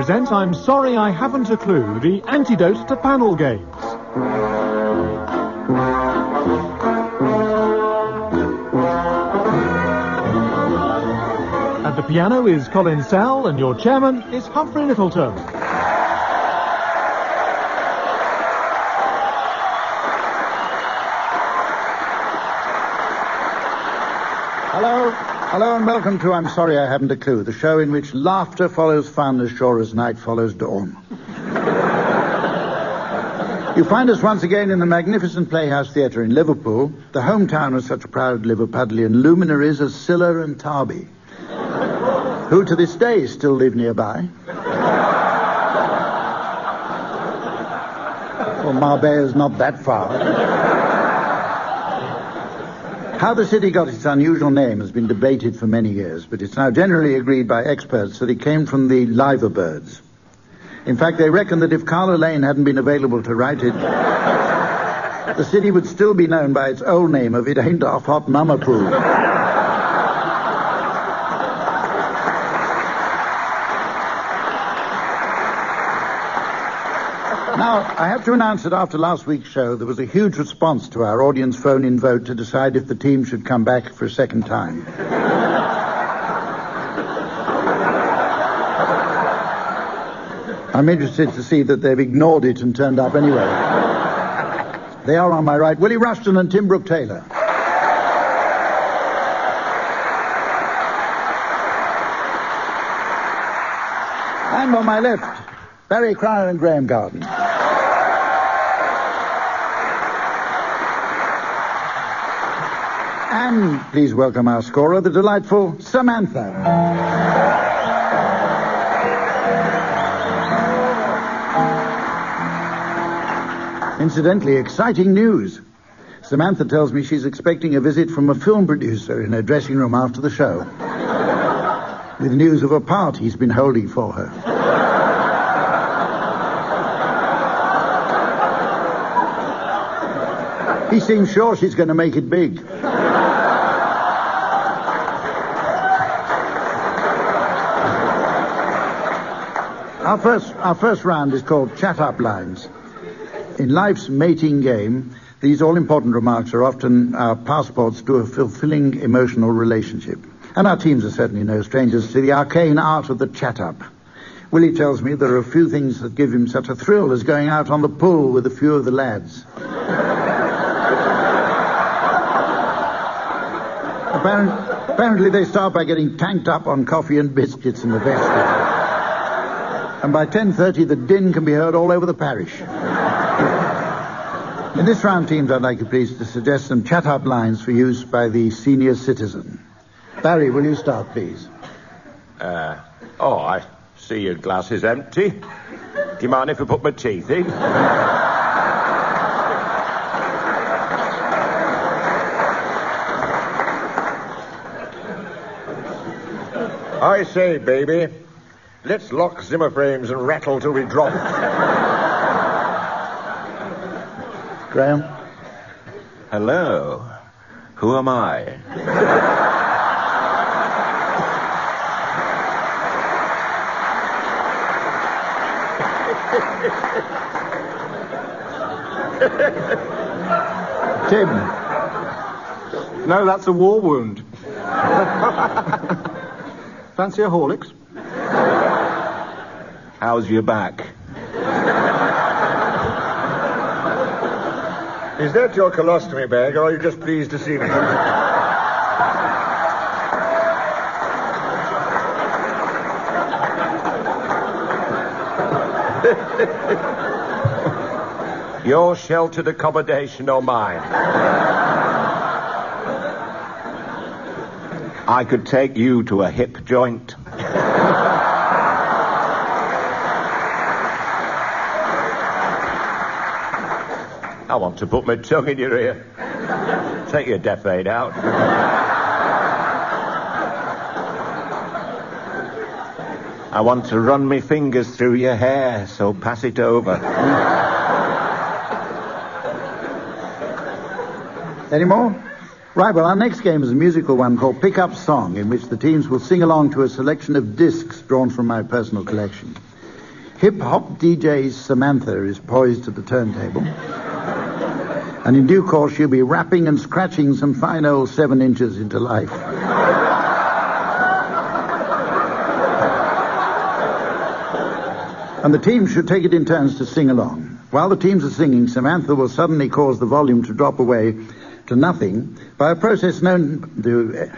present I'm Sorry I Haven't a Clue, the antidote to panel games. At the piano is Colin Sell, and your chairman is Humphrey Lyttelton. Hello and welcome to I'm Sorry I Haven't a Clue, the show in which laughter follows fun as sure as night follows dawn. You find us once again in the magnificent Playhouse Theatre in Liverpool, the hometown of such proud Liverpudlian luminaries as Scylla and Tarby, who to this day still live nearby. Well, Marbella's not that far. How the city got its unusual name has been debated for many years, but it's now generally agreed by experts that it came from the liver birds. In fact, they reckon that if Carla Lane hadn't been available to write it, the city would still be known by its old name of It Ain't Off Hot Mama Poo. Now, I have to announce that after last week's show, there was a huge response to our audience phone-in vote to decide if the team should come back for a second time. I'm interested to see that they've ignored it and turned up anyway. They are on my right, Willie Rushton and Tim Brooke-Taylor. And on my left, Barry Cryer and Graeme Garden. And please welcome our scorer, the delightful Samantha. Incidentally, exciting news. Samantha tells me she's expecting a visit from a film producer in her dressing room after the show, with news of a part he's been holding for her. He seems sure she's going to make it big. Our first round is called Chat-Up Lines. In life's mating game, these all-important remarks are often our passports to a fulfilling emotional relationship. And our teams are certainly no strangers to the arcane art of the chat-up. Willie tells me there are a few things that give him such a thrill as going out on the pull with a few of the lads. Apparently they start by getting tanked up on coffee and biscuits in the vestry. And by 10:30 the din can be heard all over the parish. In this round, teams, I'd like you please to suggest some chat-up lines for use by the senior citizen. Barry, will you start, please? I see your glass is empty. Do you mind if I put my teeth in? I say, baby, let's lock Zimmer frames and rattle till we drop. Graeme? Hello. Who am I? Tim? No, that's a war wound. Fancy a Horlicks? How's your back? Is that your colostomy bag, or are you just pleased to see me? Your sheltered accommodation or mine? I could take you to a hip joint. I want to put my tongue in your ear. Take your death aid out. I want to run my fingers through your hair, so pass it over. Any more? Right, well, our next game is a musical one called Pick Up Song, in which the teams will sing along to a selection of discs drawn from my personal collection. Hip-hop DJ Samantha is poised at the turntable. And in due course, she'll be rapping and scratching some fine old 7 inches into life. And the teams should take it in turns to sing along. While the teams are singing, Samantha will suddenly cause the volume to drop away to nothing by a process known to...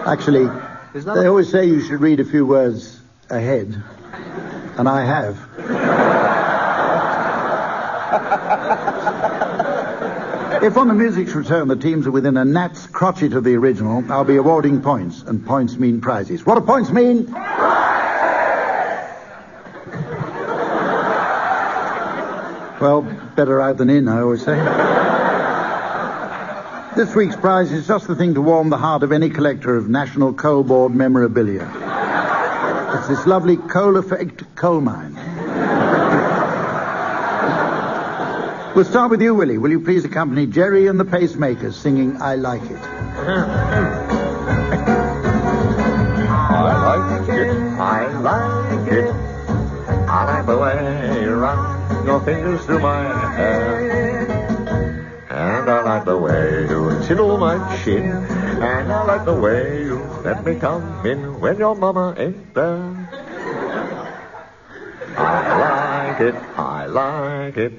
Actually, they always say you should read a few words ahead. And I have. If on the music's return the teams are within a gnat's crotchet of the original, I'll be awarding points, and points mean prizes. What do points mean? Well, better out than in, I always say. This week's prize is just the thing to warm the heart of any collector of National Coal Board memorabilia. It's this lovely coal effect coal mine. We'll start with you, Willie. Will you please accompany Jerry and the Pacemakers singing I Like It? I like it, I like it. I like the way you run your fingers through my hair. And I like the way you tickle my chin. And I like the way you let me come in when your mama ain't there. I like it, I like it.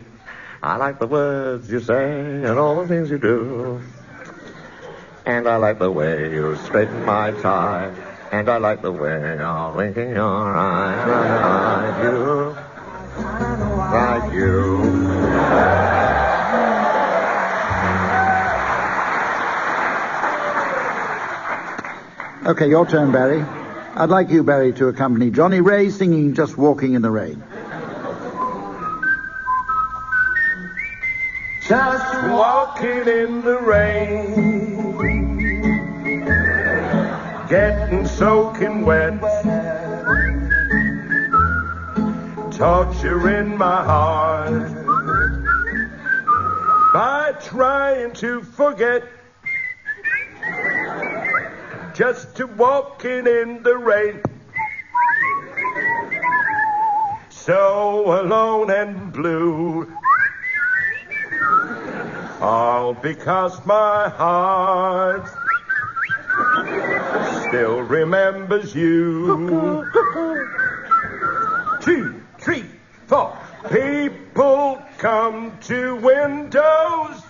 I like the words you say and all the things you do. And I like the way you straighten my tie. And I like the way you're winking your eyes. Like you. Okay, your turn, Barry. I'd like you, Barry, to accompany Johnny Ray singing Just Walking in the Rain. Just walking in the rain, getting soaking wet, torturing my heart by trying to forget. Just walking in the rain, so alone and blue. All because my heart still remembers you. 2, 3, 4. People come to windows.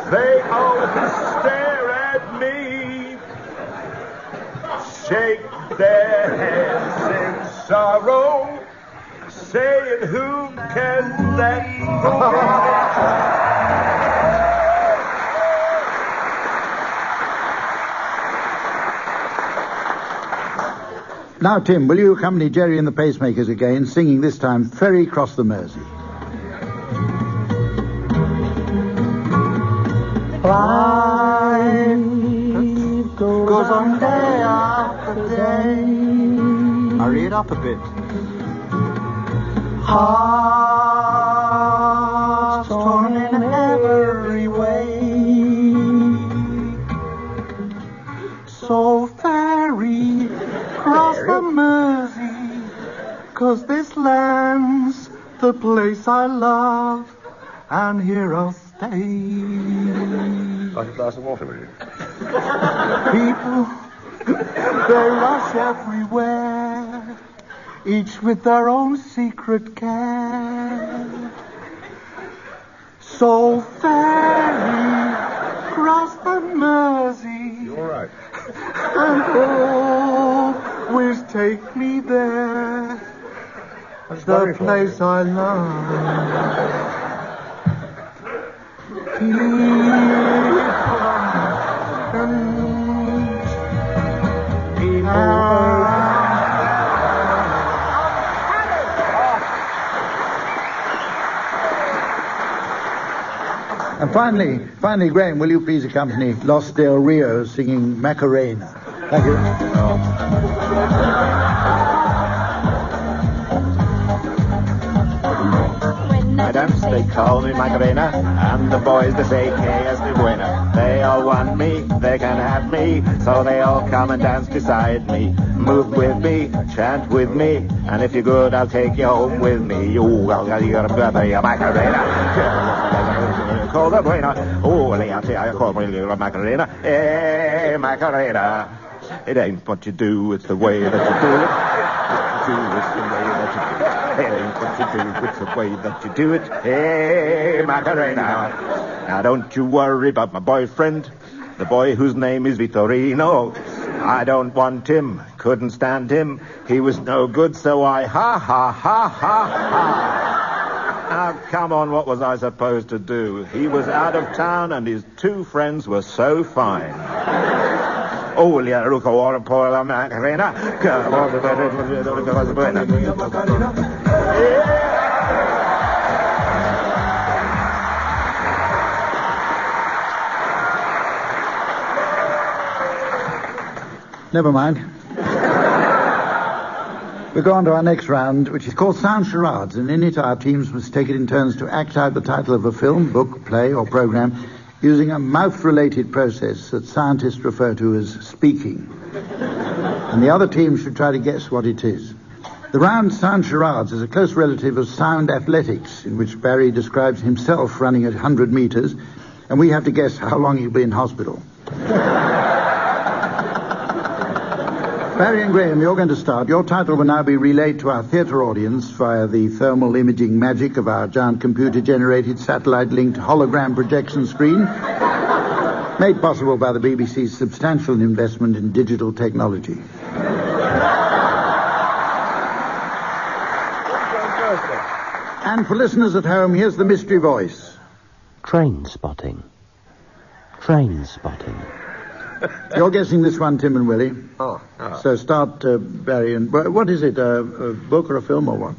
They always stare at me, shake their heads in sorrow, saying, who can that be? Now, Tim, will you accompany Jerry and the Pacemakers again, singing this time Ferry Cross the Mersey? Life goes on day after day. Hurry it up a bit. Hearts torn in every way. So ferry cross the Mersey, 'cause this land's the place I love, and here I'll stay. Like a glass of water, will you? People, they rush everywhere, each with their own secret care. So ferry cross the Mersey. You all right? And always take me there, the place I love. And finally, Graeme, will you please accompany Los Del Rio singing Macarena? Thank you. When I dance, they call me Macarena, and the boys, they say, que es de buena. They all want me, they can have me, so they all come and dance beside me. Move with me, chant with me, and if you're good, I'll take you home with me. You got a Macarena. Call the buena. Oh, I call me Macarena. Hey, Macarena. It ain't what you do, it's the way that you do it. It's the way that you do it. It ain't what you do, it's the way that you do it. Hey, Macarena. Now, don't you worry about my boyfriend, the boy whose name is Vittorino. I don't want him, couldn't stand him. He was no good, so I ha. Now, come on, what was I supposed to do? He was out of town and his two friends were so fine. Oh, la Macarena. Never mind. We go on to our next round, which is called Sound Charades, and in it our teams must take it in turns to act out the title of a film, book, play, or program using a mouth-related process that scientists refer to as speaking. And the other team should try to guess what it is. The round Sound Charades is a close relative of sound athletics, in which Barry describes himself running at 100 meters, and we have to guess how long he'll be in hospital. Barry and Graeme, you're going to start. Your title will now be relayed to our theatre audience via the thermal imaging magic of our giant computer-generated satellite-linked hologram projection screen, made possible by the BBC's substantial investment in digital technology. And for listeners at home, here's the mystery voice. Train spotting. Train spotting. You're guessing this one, Tim and Willie. Oh. So start, Barry. And what is it, a book or a film or what?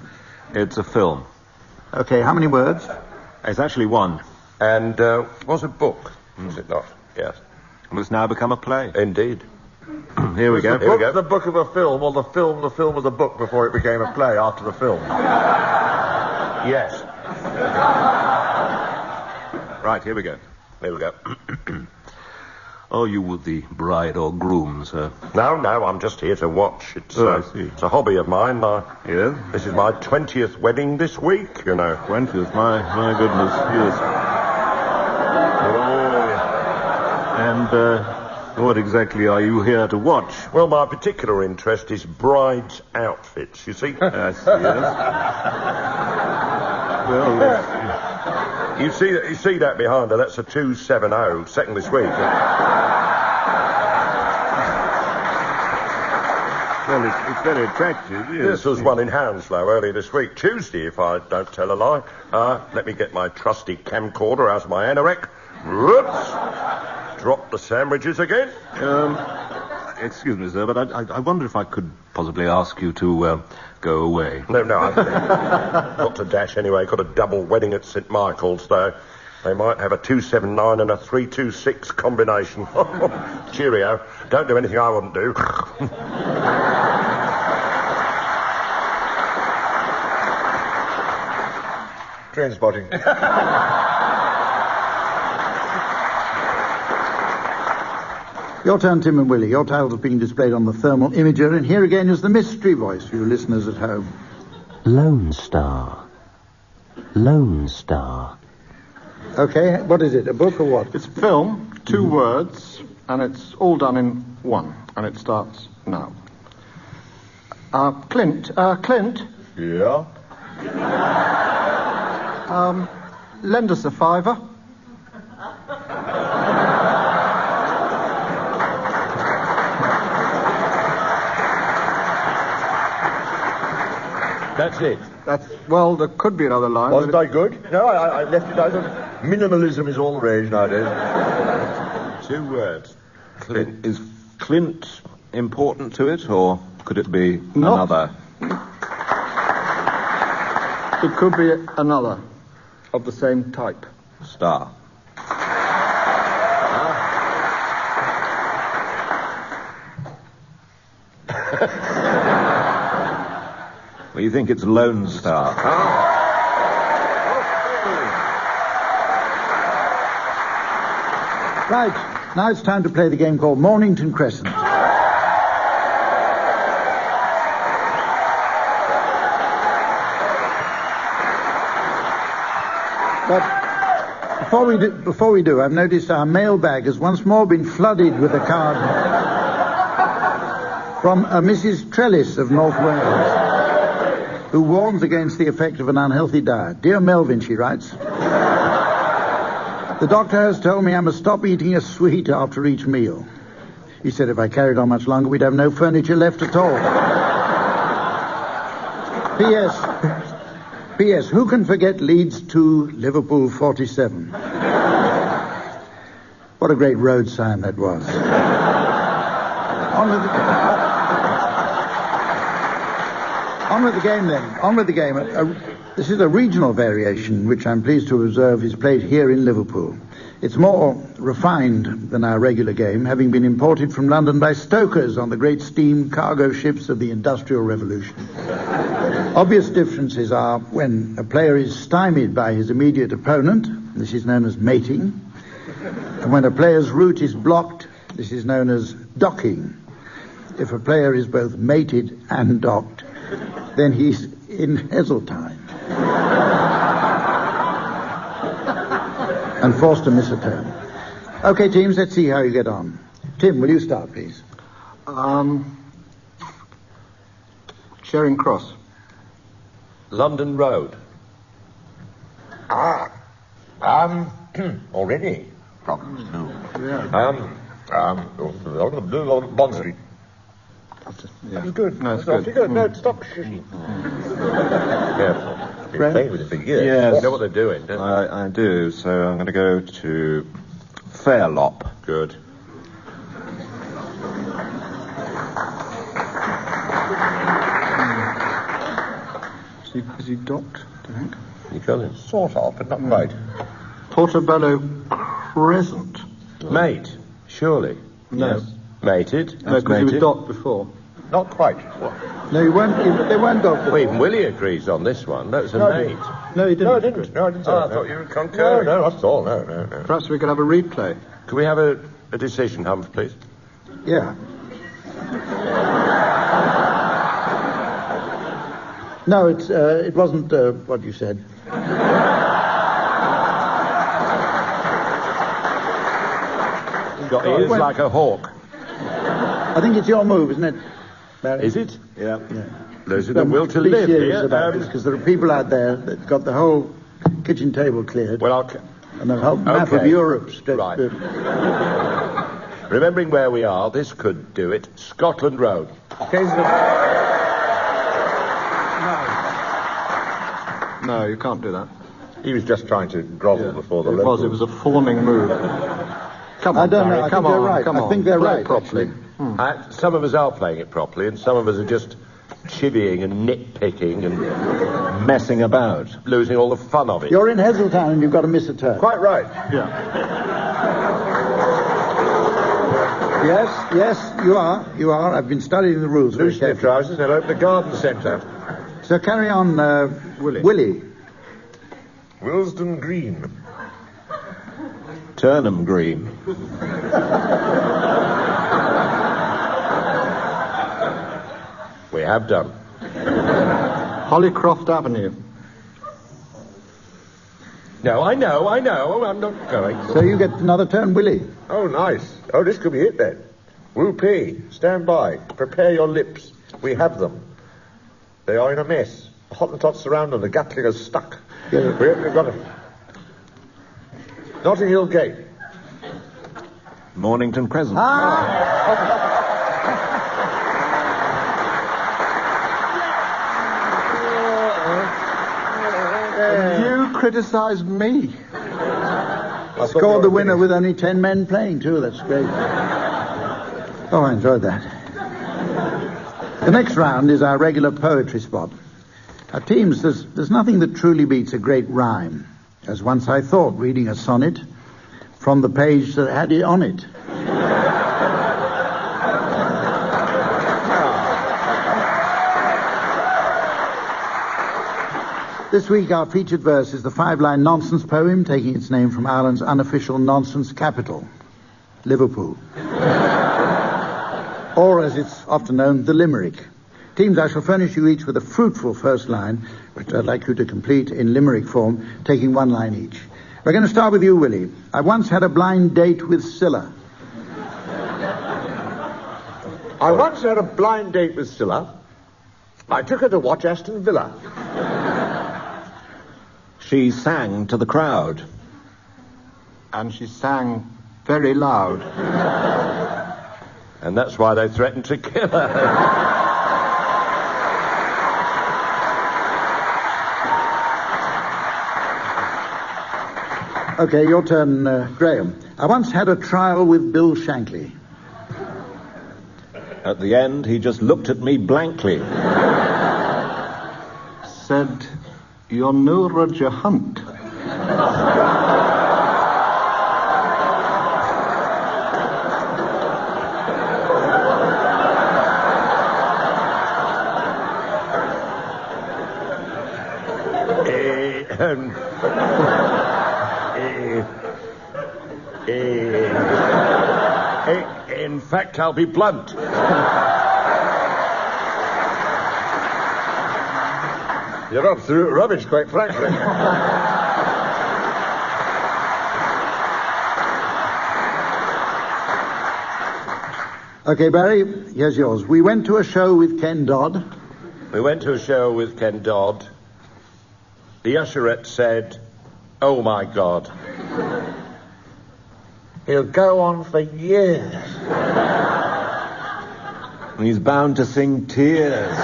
It's a film. Okay, how many words? It's actually one. And was a book, was it not? Yes. Well, it's now become a play. Indeed. Here we go. Was the book of a film, or the film of the book before it became a play after the film? Yes. Right, here we go. Here we go. Are you the bride or groom, sir? No, I'm just here to watch. It's I see. It's a hobby of mine. Yes? This is my 20th wedding this week, you know. 20th, my goodness, yes. And what exactly are you here to watch? Well, my particular interest is brides' outfits, you see. Yes, yes. Well, yes. You see that behind her? That's a 270, second this week. Well, it's very attractive, yes. This was one in Hounslow earlier this week. Tuesday, if I don't tell a lie. Let me get my trusty camcorder out of my anorak. Whoops! Drop the sandwiches again. Excuse me, sir, but I wonder if I could possibly ask you to go away. No, I've got to dash anyway. Got a double wedding at St. Michael's, though. They might have a 279 and a 326 combination. Cheerio. Don't do anything I wouldn't do. Train spotting. Your turn, Tim and Willie. Your titles are being displayed on the thermal imager, and here again is the mystery voice for you listeners at home. Lone Star. Lone Star. Okay, what is it, a book or what? It's a film, 2 words, and it's all done in one, and it starts now. Clint. Yeah? Lend us a £5. That's it. Well, there could be another line. Wasn't I good? No, I left it out. Minimalism is all the rage nowadays. 2 words. Clint. Is Clint important to it, or could it be another? It could be another of the same type. Star. Well, you think it's Lone Star? Right, now it's time to play the game called Mornington Crescent. But before we do, I've noticed our mailbag has once more been flooded with a card from a Mrs. Trellis of North Wales, who warns against the effect of an unhealthy diet. Dear Melvin, she writes, the doctor has told me I must stop eating a sweet after each meal. He said if I carried on much longer, we'd have no furniture left at all. P.S. Who can forget Leeds 2, Liverpool 47? What a great road sign that was. On with the game, then. On with the game. This is a regional variation, which I'm pleased to observe is played here in Liverpool. It's more refined than our regular game, having been imported from London by stokers on the great steam cargo ships of the Industrial Revolution. Obvious differences are when a player is stymied by his immediate opponent, this is known as mating, and when a player's route is blocked, this is known as docking. If a player is both mated and docked, then he's in Heseltine and forced to miss a turn. Okay, teams, let's see how you get on. Tim, will you start, please? Charing Cross. London Road. Already? Problems, no. Yeah. Bond Street. Yeah. That's good. No, it's good. Good. No, stop shooting. Careful. You're playing with it for years. Yes. You know what they're doing, don't you? I do, so I'm going to go to Fairlop. Good. Is he docked, do you think? You got it. Sort of, but not quite. Portobello Crescent. Mate, surely. No. Mated. No, because he was docked before. Not quite. No, they weren't docked. Well, even Willie agrees on this one. That's a mate. No, he didn't. No, I didn't. No, I didn't. Oh, I thought you were concurring. No, not at all. No. Perhaps we could have a replay. Can we have a decision, Humph, please? Yeah. No, it wasn't what you said. You've got ears like a hawk. I think it's your move, isn't it, Barry? Is it? Yeah. Losing the will to live here. Because there are people out there that got the whole kitchen table cleared. Well, and the whole map of Europe stretched. Right. Remembering where we are, this could do it. Scotland Road. No, you can't do that. He was just trying to grovel before the Liverpool. It was a fawning move. Come on, I don't know. Barry, I think they're right. I think they're right, properly. Some of us are playing it properly, and some of us are just chivying and nitpicking and Messing about. losing all the fun of it. You're in Heseltine and you've got to miss a turn. Quite right. Yeah. Yes, you are. You are. I've been studying the rules very Loosen your carefully. trousers, they'll open the garden centre. So carry on, Willie. Willesden Green. Turnham Green. We have done. Hollycroft Avenue. No, I know. I'm not going. So you get another turn, Willie. Oh, nice. Oh, this could be it then. Whoopee. Stand by. Prepare your lips. We have them. They are in a mess. The Hottentots around them. The Gatling is stuck. Yeah. We've got them. Notting Hill Gate. Mornington Crescent. You criticised me. Scored the winner with only 10 men playing, too. That's great. Oh, I enjoyed that. The next round is our regular poetry spot. Our teams, there's nothing that truly beats a great rhyme, as once I thought, reading a sonnet from the page that had it on it. This week our featured verse is the 5-line nonsense poem taking its name from Ireland's unofficial nonsense capital, Liverpool. Or, as it's often known, the limerick. Teams, I shall furnish you each with a fruitful first line, which I'd like you to complete in limerick form, taking one line each. We're going to start with you, Willie. I once had a blind date with Scylla. I once had a blind date with Scylla. I took her to watch Aston Villa. She sang to the crowd. And she sang very loud. And that's why they threatened to kill her. Okay, your turn, Graeme. I once had a trial with Bill Shankly. At the end, he just looked at me blankly. Said, "You're no Roger Hunt." In fact, I'll be blunt. You're absolute rubbish, quite frankly. Okay, Barry, here's yours. We went to a show with Ken Dodd. We went to a show with Ken Dodd. The usherette said, "Oh, my God." He'll go on for years. He's bound to sing tears.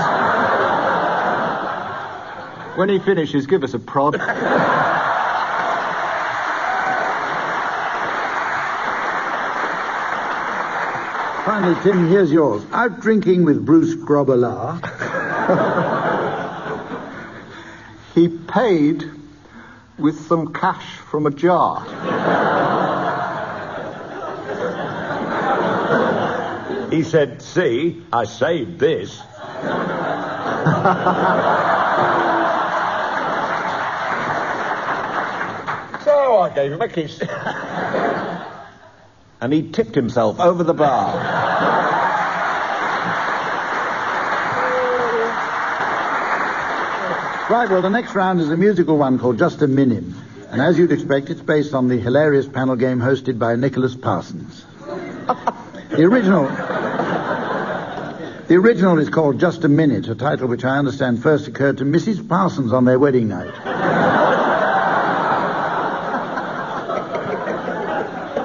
When he finishes, give us a prod. Finally, Tim, here's yours. Out drinking with Bruce Grobbelaar. He paid with some cash from a jar. He said, "See, I saved this." So I gave him a kiss. And he tipped himself over the bar. Right, well, the next round is a musical one called Just a Minim. And as you'd expect, it's based on the hilarious panel game hosted by Nicholas Parsons. The original is called Just a Minute, a title which I understand first occurred to Mrs. Parsons on their wedding night.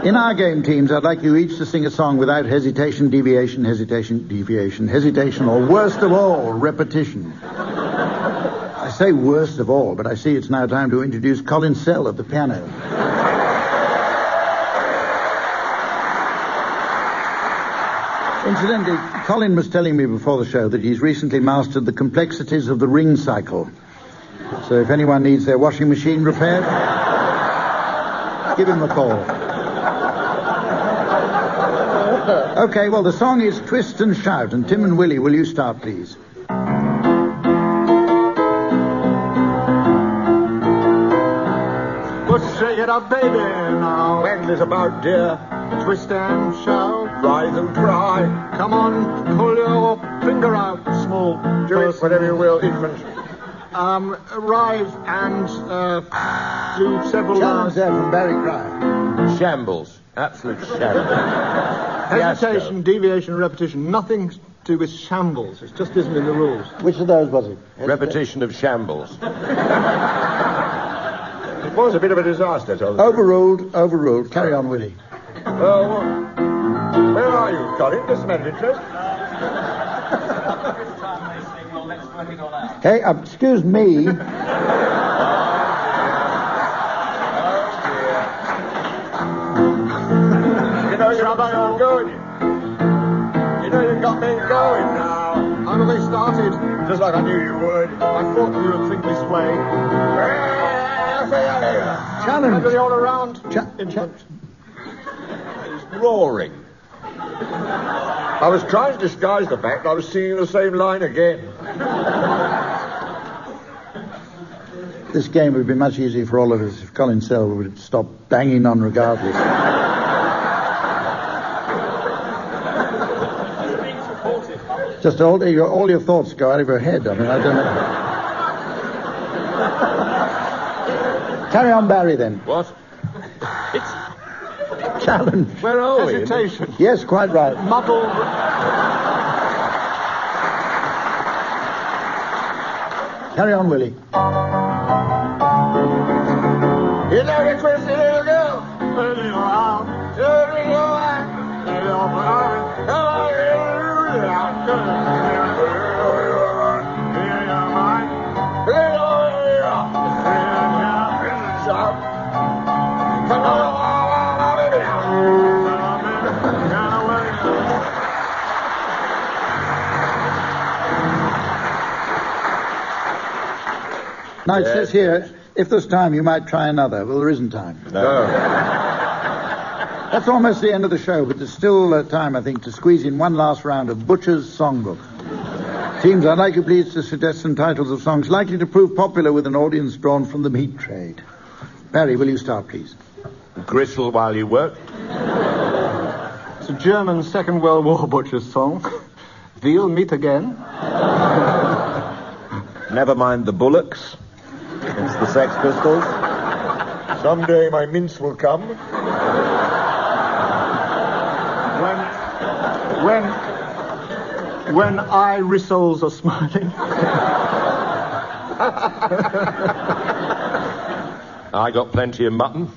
In our game, teams, I'd like you each to sing a song without hesitation, deviation, or worst of all, repetition. I say worst of all, but I see it's now time to introduce Colin Sell at the piano. Incidentally, Colin was telling me before the show that he's recently mastered the complexities of the ring cycle. So if anyone needs their washing machine repaired, give him a call. Okay, well, the song is Twist and Shout, and Tim and Willie, will you start, please? Let's shake it up, baby, now. Waggle it about, dear. Twist and shout. Rise and cry. Come on, pull your finger out, small Do it whatever you will, infant. Rise and do several Challenge there from Barry Cryer. Shambles. Absolute shambles. hesitation, deviation, repetition. Nothing to do with shambles. It just isn't in the rules. Which of those was it? Repetition of shambles. It was a bit of a disaster, Tom. Overruled. Carry on, Willie. Well, where are you, Colin? Just a matter of interest. Hey, excuse me. You know, you're not going. You know, you've got me going now. How have they started? Just like I knew you would. I thought you would think this way. Challenge. Everybody all around. He's roaring. I was trying to disguise the fact I was singing the same line again. This game would be much easier for all of us if Colin Sell would stop banging on regardless. Just all your thoughts go out of your head. I mean, I don't know. Carry on, Barry, then. What? It's... Challenge. Where are we? Hesitation. Yes, quite right. Muddled. Carry on, Willie. You know the twisty little girl. Now, it says here, if there's time, you might try another. Well, there isn't time. No. That's almost the end of the show, but there's still time, I think, to squeeze in one last round of Butcher's Songbook. Teams, I'd like you please to suggest some titles of songs likely to prove popular with an audience drawn from the meat trade. Barry, will you start, please? Gristle while you work. It's a German Second World War butcher's song. We'll meet again. Never mind the Bullocks. It's the Sex Pistols. Someday my mince will come. When irisoles are smiling. I got plenty of mutton.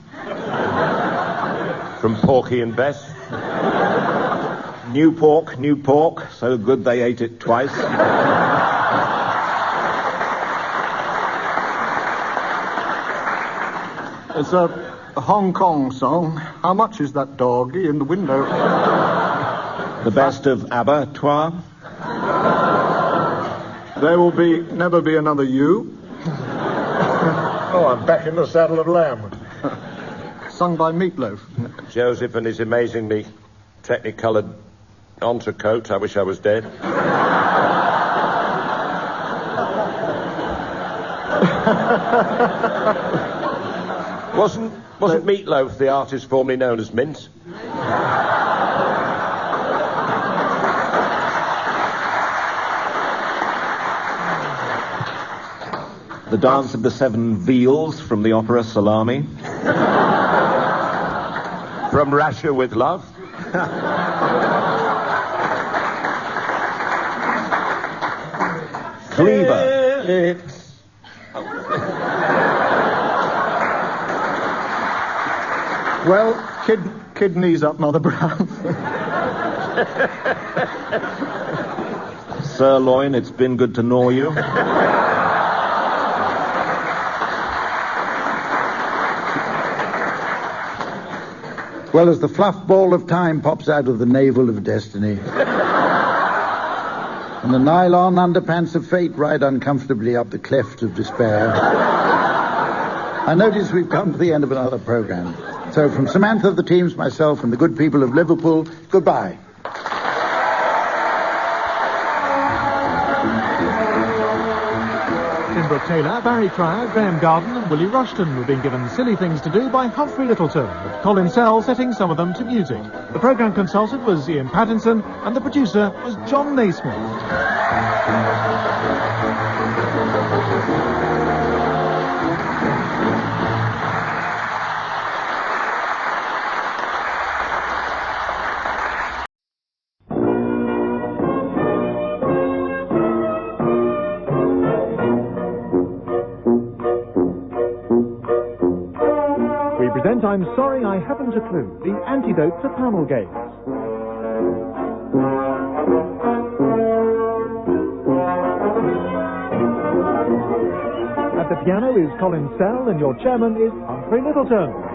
From Porky and Bess. New pork, so good they ate it twice. It's a Hong Kong song. How much is that doggy in the window? The best of abattoir. There will never be another you. Oh, I'm back in the saddle of lamb. Sung by Meatloaf. Joseph and his amazingly technicoloured entrecote. I wish I was dead. Wasn't Meatloaf the artist formerly known as Mint? The Dance of the Seven Veals from the opera Salami. From Russia with Love? Cleaver. Well, kidneys up, Mother Brown. Sirloin, it's been good to know you. Well, as the fluff ball of time pops out of the navel of destiny, and the nylon underpants of fate ride uncomfortably up the cleft of despair, I notice we've come to the end of another program. So from Samantha, the teams, myself, and the good people of Liverpool, goodbye. In Brooke-Taylor, Barry Cryer, Graeme Garden and Willie Rushton were being given silly things to do by Humphrey Lyttelton, with Colin Sell setting some of them to music. The programme consultant was Ian Pattinson, and the producer was John Naismith. Present I'm Sorry I Haven't a Clue, the antidote to panel games. At the piano is Colin Sell and your chairman is Humphrey Lyttelton.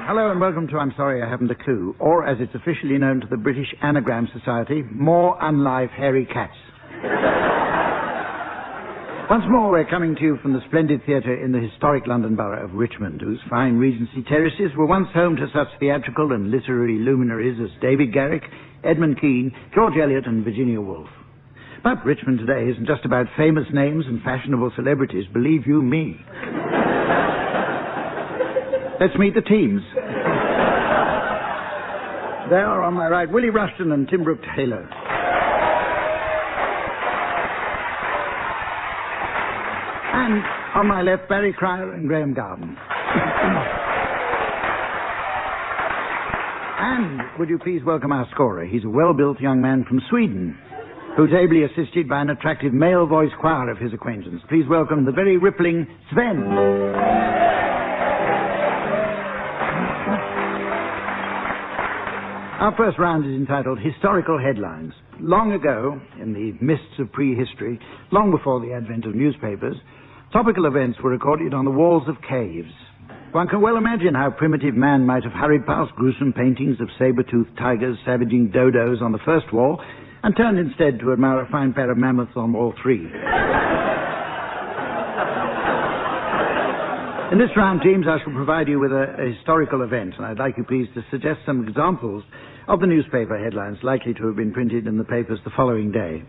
Hello and welcome to I'm Sorry I Haven't a Clue, or as it's officially known to the British Anagram Society, More Unlive Hairy Cats. Once more we're coming to you from the splendid theatre in the historic London borough of Richmond, whose fine Regency terraces were once home to such theatrical and literary luminaries as David Garrick, Edmund Kean, George Eliot and Virginia Woolf. But Richmond today isn't just about famous names and fashionable celebrities, believe you me. Let's meet the teams. There are on my right Willie Rushton and Tim Brooke-Taylor. And on my left, Barry Cryer and Graeme Garden. And would you please welcome our scorer? He's a well-built young man from Sweden, who's ably assisted by an attractive male voice choir of his acquaintance. Please welcome the very rippling Sven. Our first round is entitled Historical Headlines. Long ago, in the mists of prehistory, long before the advent of newspapers, topical events were recorded on the walls of caves. One can well imagine how primitive man might have hurried past gruesome paintings of saber-toothed tigers savaging dodos on the first wall and turned instead to admire a fine pair of mammoths on wall 3. In this round, teams, I shall provide you with a historical event, and I'd like you please to suggest some examples of the newspaper headlines likely to have been printed in the papers the following day.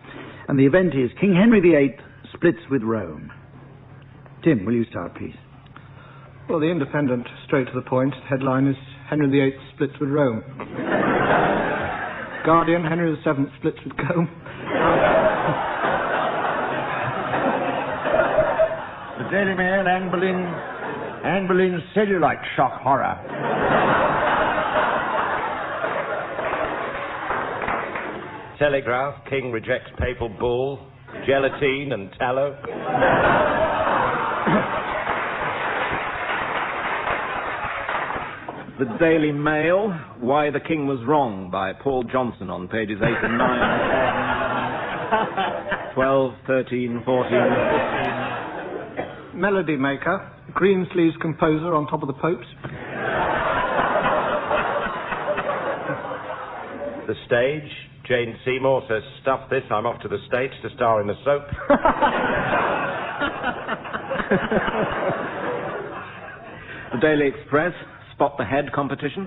And the event is King Henry VIII splits with Rome. Tim, will you start, please? Well, the Independent, straight to the point, headline is Henry VIII splits with Rome. Guardian, Henry VII splits with Combe. The Daily Mail, Anne Boleyn's cellulite shock horror. Telegraph, King rejects papal bull, gelatine and tallow. The Daily Mail, Why the King Was Wrong, by Paul Johnson on pages 8 and 9, 12, 13, 14, 15. Melody Maker, green sleeves composer on top of the popes. The Stage, Jane Seymour says, stuff this, I'm off to the States to star in the soap. The Daily Express, Spot the Head competition.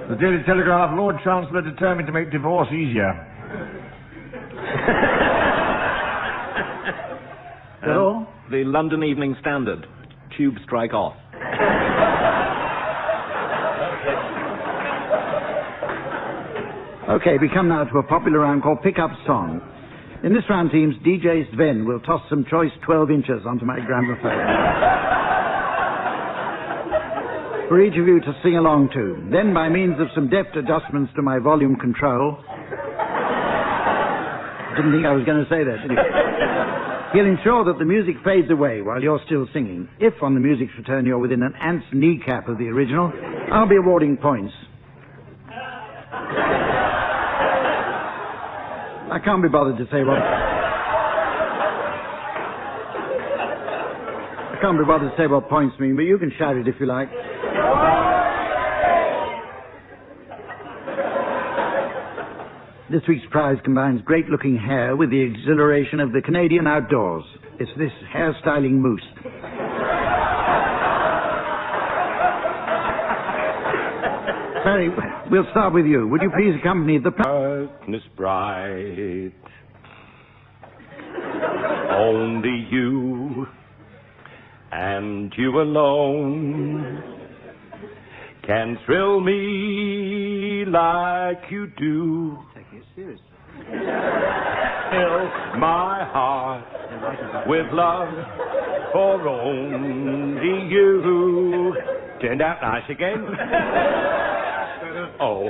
The Daily Telegraph, Lord Chancellor determined to make divorce easier. Hello? The London Evening Standard, tube strike off. Okay, we come now to a popular round called Pick Up Song. In this round, teams, DJ Sven will toss some choice 12 inches onto my gramophone for each of you to sing along to. Then, by means of some deft adjustments to my volume control... Didn't think I was going to say that, did you? He'll ensure that the music fades away while you're still singing. If, on the music's return, you're within an ant's kneecap of the original, I'll be awarding points. I can't be bothered to say what... I can't be bothered to say what points mean, but you can shout it if you like. This week's prize combines great-looking hair with the exhilaration of the Canadian outdoors. It's this hairstyling moose. Barry, we'll start with you. Would you please accompany the... Darkness bright, only you and you alone can thrill me like you do. Take it seriously. Fill my heart with love for only you. Turned out nice again. Oh,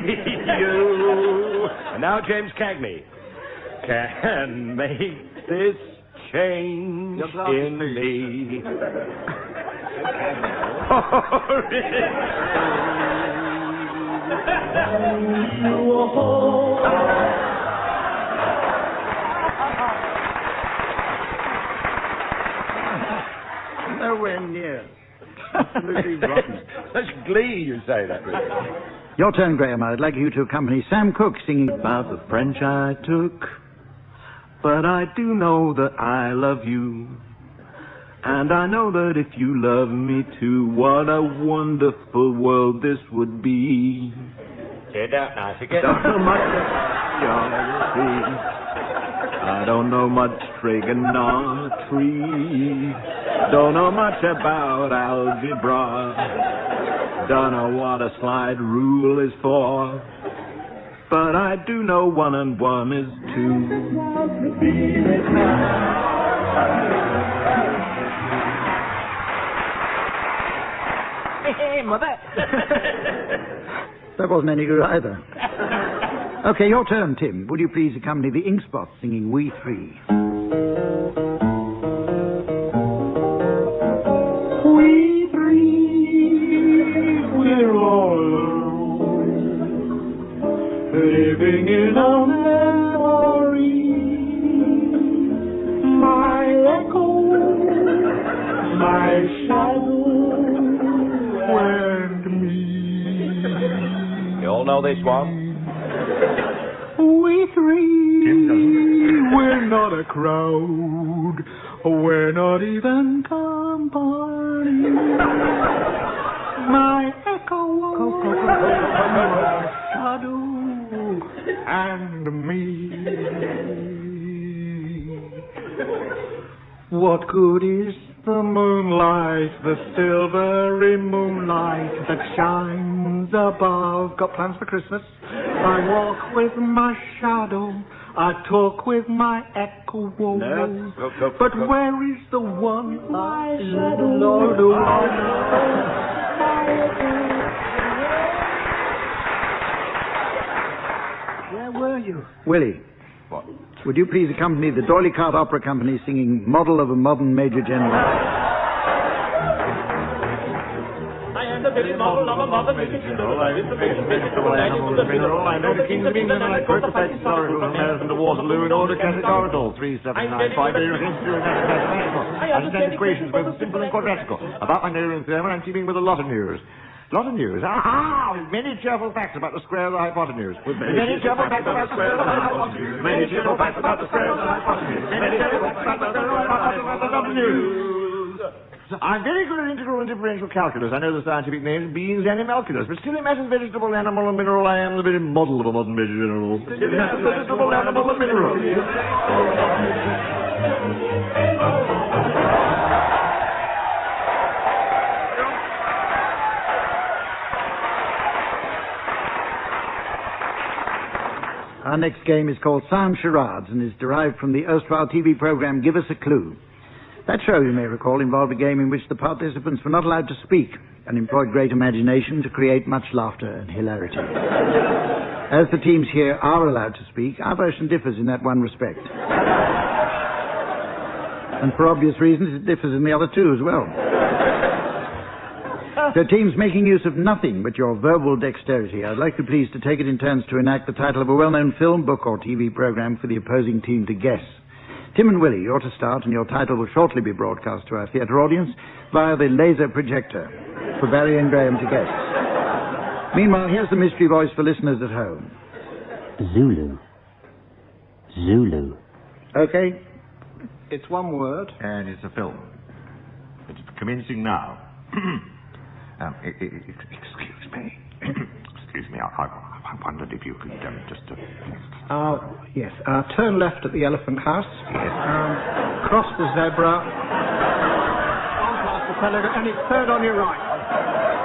you. And now James Cagney can make this change in me. Nowhere near. Absolutely rotten. Such glee you say that with. Your turn, Graham. I'd like you to accompany Sam Cooke singing... About the French I took, but I do know that I love you. And I know that if you love me too, what a wonderful world this would be. Turned out nice again. So much I don't know much trigonometry. Don't know much about algebra. Don't know what a slide rule is for. But I do know 1 and 1 is 2. Hey, Mother. That wasn't any good either. Okay, your turn, Tim. Would you please accompany the Inkspots singing We Three? We three, we're all alone, living in a memory. My echo, my shadow, and me. You all know this one? We three, we're not a crowd, we're not even company. My echo, my shadow, and me. What good is the moonlight, the silvery moonlight that shines above? Got plans for Christmas? I walk with my shadow, I talk with my echo. No. But where is the one? My shadow. Where were you? Willie. What? Would you please accompany the D'Oyly Carte Opera Company singing Model of a Modern Major General? I am the very model of a modern major general. I am the very vegetable animal, the mineral. I know the kings of England and I quote the fighting story from America to Waterloo in order categorical. 3795. I understand equations both simple and quadratical. About my neuron theorem, I'm teeming with a lot of news. Lot of news. Aha! With many cheerful facts about the square of the hypotenuse. With many cheerful facts about the square of the hypotenuse. Many cheerful facts about the square of the hypotenuse. Many cheerful facts about the square of the hypotenuse. I'm very good at integral and differential calculus. I know the scientific names, beans, animalculus. But still in matters vegetable, animal, and mineral, I am the very model of a modern major general. Vegetable, animal, and mineral. Our next game is called Sound Charades and is derived from the erstwhile TV program Give Us a Clue. That show, you may recall, involved a game in which the participants were not allowed to speak and employed great imagination to create much laughter and hilarity. As the teams here are allowed to speak, our version differs in that one respect. And for obvious reasons, it differs in the other two as well. So teams making use of nothing but your verbal dexterity, I'd like you please to take it in turns to enact the title of a well-known film, book or TV program for the opposing team to guess. Tim and Willie, you're to start, and your title will shortly be broadcast to our theatre audience via the laser projector for Barry and Graeme to guess. Meanwhile, here's the mystery voice for listeners at home. Zulu. Zulu. Okay. It's one word. And it's a film. It's commencing now. Excuse me. Excuse me. I wondered if you could just... Yes. Turn left at the Elephant House. Yes. Cross the zebra. On past the telegraph, and it's third on your right.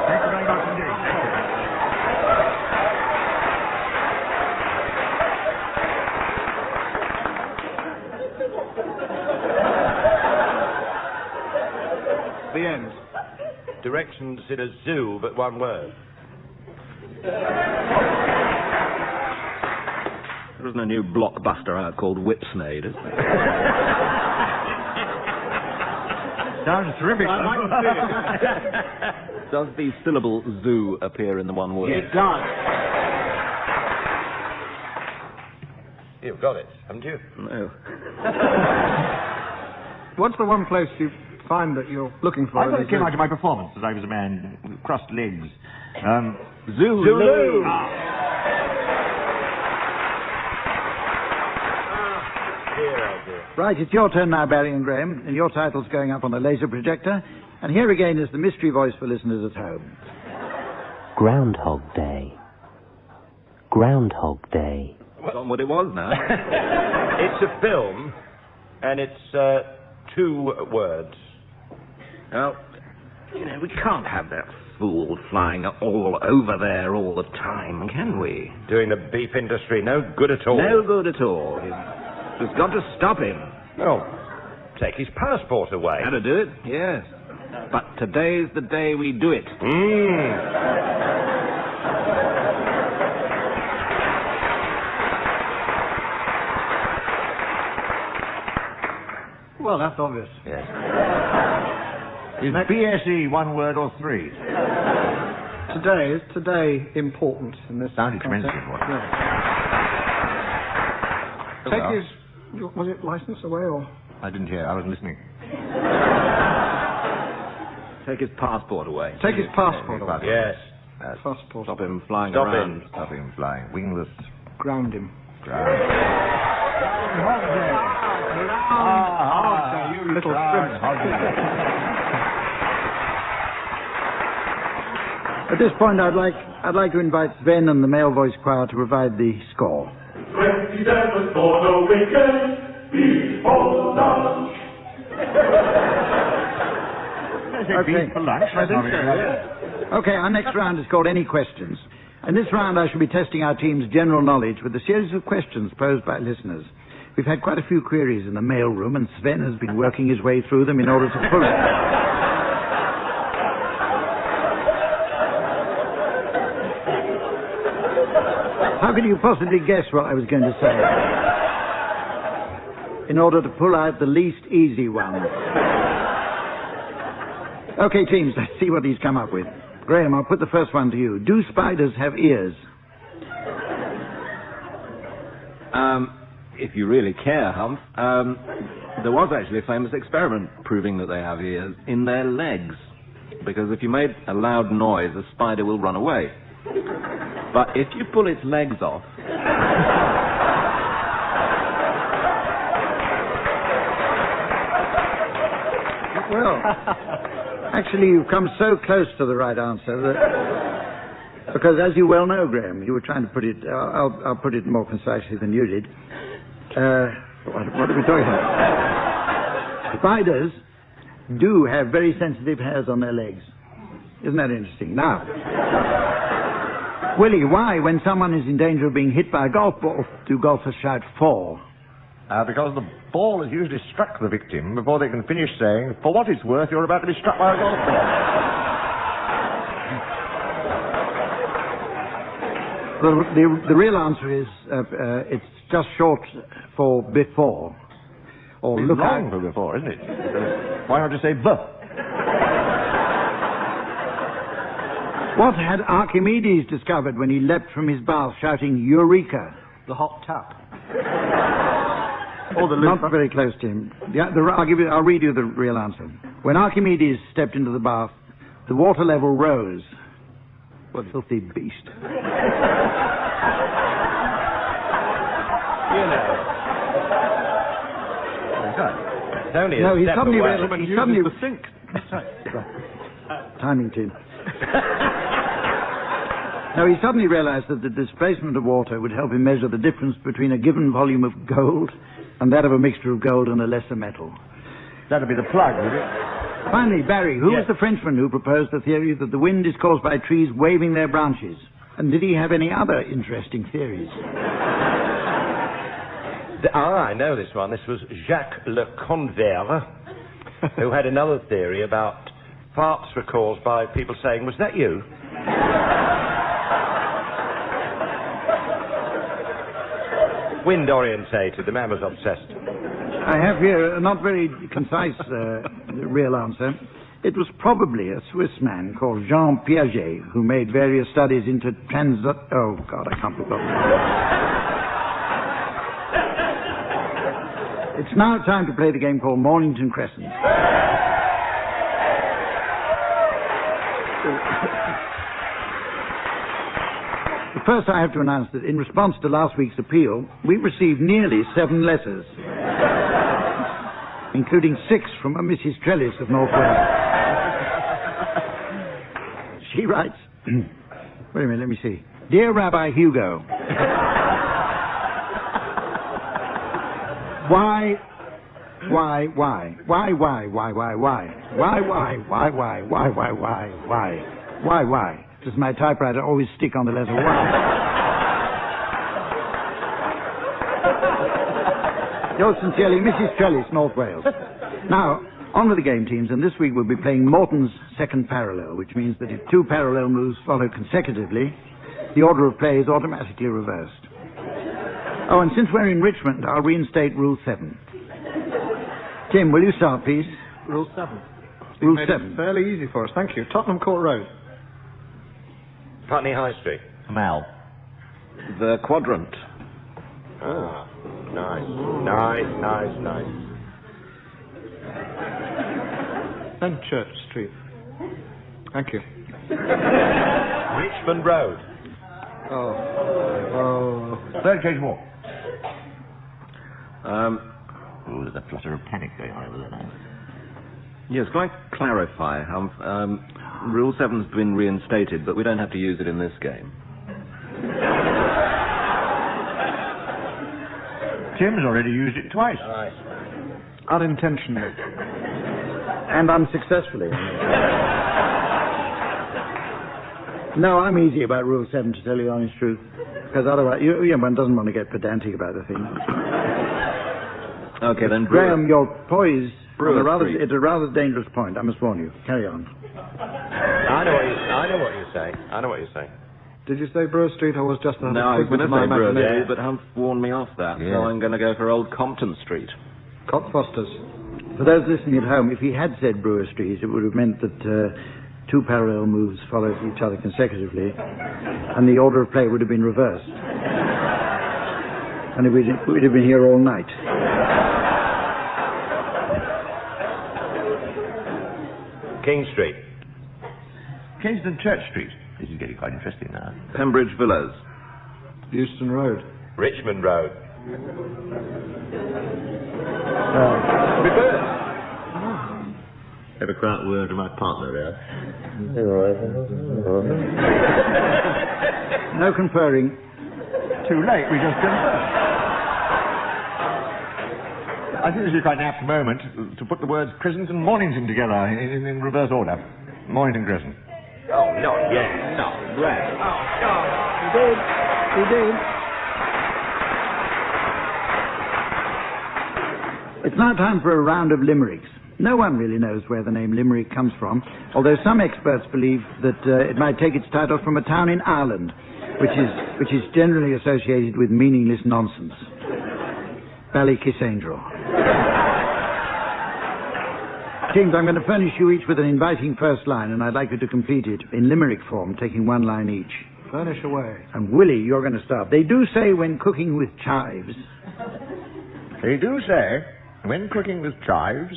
Thank you very much indeed. The end. Directions in a zoo, but one word. There isn't a new blockbuster out called Whipsnade, is there? Sounds terrific. I'd like to see it. Does the syllable zoo appear in the one word? It does. You've got it, haven't you? No. What's the one place you find that you're looking for? I thought it came out of my performance as I was a man with crossed legs. Zulu. Zulu. Right, it's your turn now, Barry and Graeme, and your title's going up on the laser projector. And here again is the mystery voice for listeners at home. Groundhog Day. Groundhog Day. forgotten what it was now. It's a film, and it's 2 words. Well, you know, we can't have that fool flying all over there all the time, can we? Doing the beef industry no good at all. No good at all. We've got to stop him. Oh, take his passport away. How to do it? Yes. But today's the day we do it. Well, that's obvious. Yes. Is BSE 1 word or 3? Is today important in this Sounded context? expensive, wasn't it? Yeah. Take his... Was it license away, or...? I didn't hear. I wasn't listening. Take his passport away. Take his passport away. Yes. Passport. Stop him flying Stop around. him. Stop him flying. Wingless. Ground him. Ground. You little shrimp. At this point, I'd like to invite Sven and the male voice choir to provide the score. 27 for the wicked, before lunch. Okay, our next round is called Any Questions. In this round, I shall be testing our team's general knowledge with a series of questions posed by listeners. We've had quite a few queries in the mail room, and Sven has been working his way through them in order to pull it. How could you possibly guess what I was going to say? In order to pull out the least easy one. Okay, teams, let's see what he's come up with. Graeme, I'll put the first one to you. Do spiders have ears? If you really care, Hump, there was actually a famous experiment proving that they have ears in their legs. Because if you made a loud noise, a spider will run away. But if you pull its legs off... Well, actually, you've come so close to the right answer that... Because, as you well know, Graeme, you were trying to put it... I'll put it more concisely than you did. What are we talking about? Spiders do have very sensitive hairs on their legs. Isn't that interesting? Now, Willie, why, when someone is in danger of being hit by a golf ball, do golfers shout fall? Because the ball has usually struck the victim before they can finish saying, for what it's worth, you're about to be struck by a golf ball. The real answer is it's just short for before. Or It's look long out. for before, isn't it? Why not just say the? What had Archimedes discovered when he leapt from his bath shouting, Eureka? The hot tap. Not very close to him. I'll read you the real answer. When Archimedes stepped into the bath, the water level rose. What a filthy beast. You know. It's only a No, he step suddenly away. realized... He suddenly... the sink. Timing, team. No, he suddenly realized that the displacement of water would help him measure the difference between a given volume of gold and that of a mixture of gold and a lesser metal. That'd be the plug, would it? Finally, Barry, who was the Frenchman who proposed the theory that the wind is caused by trees waving their branches? And did he have any other interesting theories? I know this one. This was Jacques Le Convert, who had another theory about farts were caused by people saying, was that you? Wind orientated. The man was obsessed. I have here a not very concise real answer. It was probably a Swiss man called Jean Piaget who made various studies into Oh, God, I can't remember. It's now time to play the game called Mornington Crescent. First, I have to announce that in response to last week's appeal, we received nearly 7 letters, including 6 from a Mrs. Trellis of North Wales. She writes, wait a minute, let me see. Dear Rabbi Hugo, Why? Does my typewriter always stick on the letter Y? Yours sincerely, Mrs. Trellis, North Wales. Now, on with the game, teams, and this week we'll be playing Morton's second parallel, which means that if two parallel moves follow consecutively, the order of play is automatically reversed. Oh, and since we're in Richmond, I'll reinstate Rule 7. Tim, will you start, please? Rule 7. Rule made 7. It fairly easy for us, thank you. Tottenham Court Road. Putney High Street. Mal. The Quadrant. Ah, nice. Fenchurch Street. Thank you. Richmond Road. Oh. Third cage walk. Um, There's a flutter of panic going on over there now. yes, can I clarify? Rule 7's been reinstated, but we don't have to use it in this game. Tim's already used it twice. Nice. Unintentionally. And unsuccessfully. No, I'm easy about Rule 7, to tell you the honest truth. Because otherwise, one doesn't want to get pedantic about the thing. Okay, then Graeme, your poise Brewer at Street. a rather dangerous point, I must warn you. Carry on. I know what you're saying. Did you say Brewer Street or was just a... No, I was going to say Brewer imagination. Street, but Humph warned me off that, Yeah. so I'm going to go for Old Compton Street. Cockfosters. For those listening at home, if he had said Brewer Street, it would have meant that two parallel moves followed each other consecutively, and the order of play would have been reversed. And we'd have been here all night. King Street. Kingston Church Street. This is getting quite interesting now. Pembridge Villas. Euston Road. Richmond Road. Have a quiet word to my partner there. No conferring. Too late, we just conversed. I think this is quite an apt moment to put the words Crescent and Mornington together in reverse order. Mornington Crescent. Oh, not yet. No. Right. He did. It's now time for a round of limericks. No one really knows where the name Limerick comes from, although some experts believe that it might take its title from a town in Ireland, which is generally associated with meaningless nonsense. Ballykissangel. James, I'm going to furnish you each with an inviting first line, and I'd like you to complete it in limerick form, taking one line each. Furnish away. And Willie, you're going to start. They do say when cooking with chives... They do say, when cooking with chives,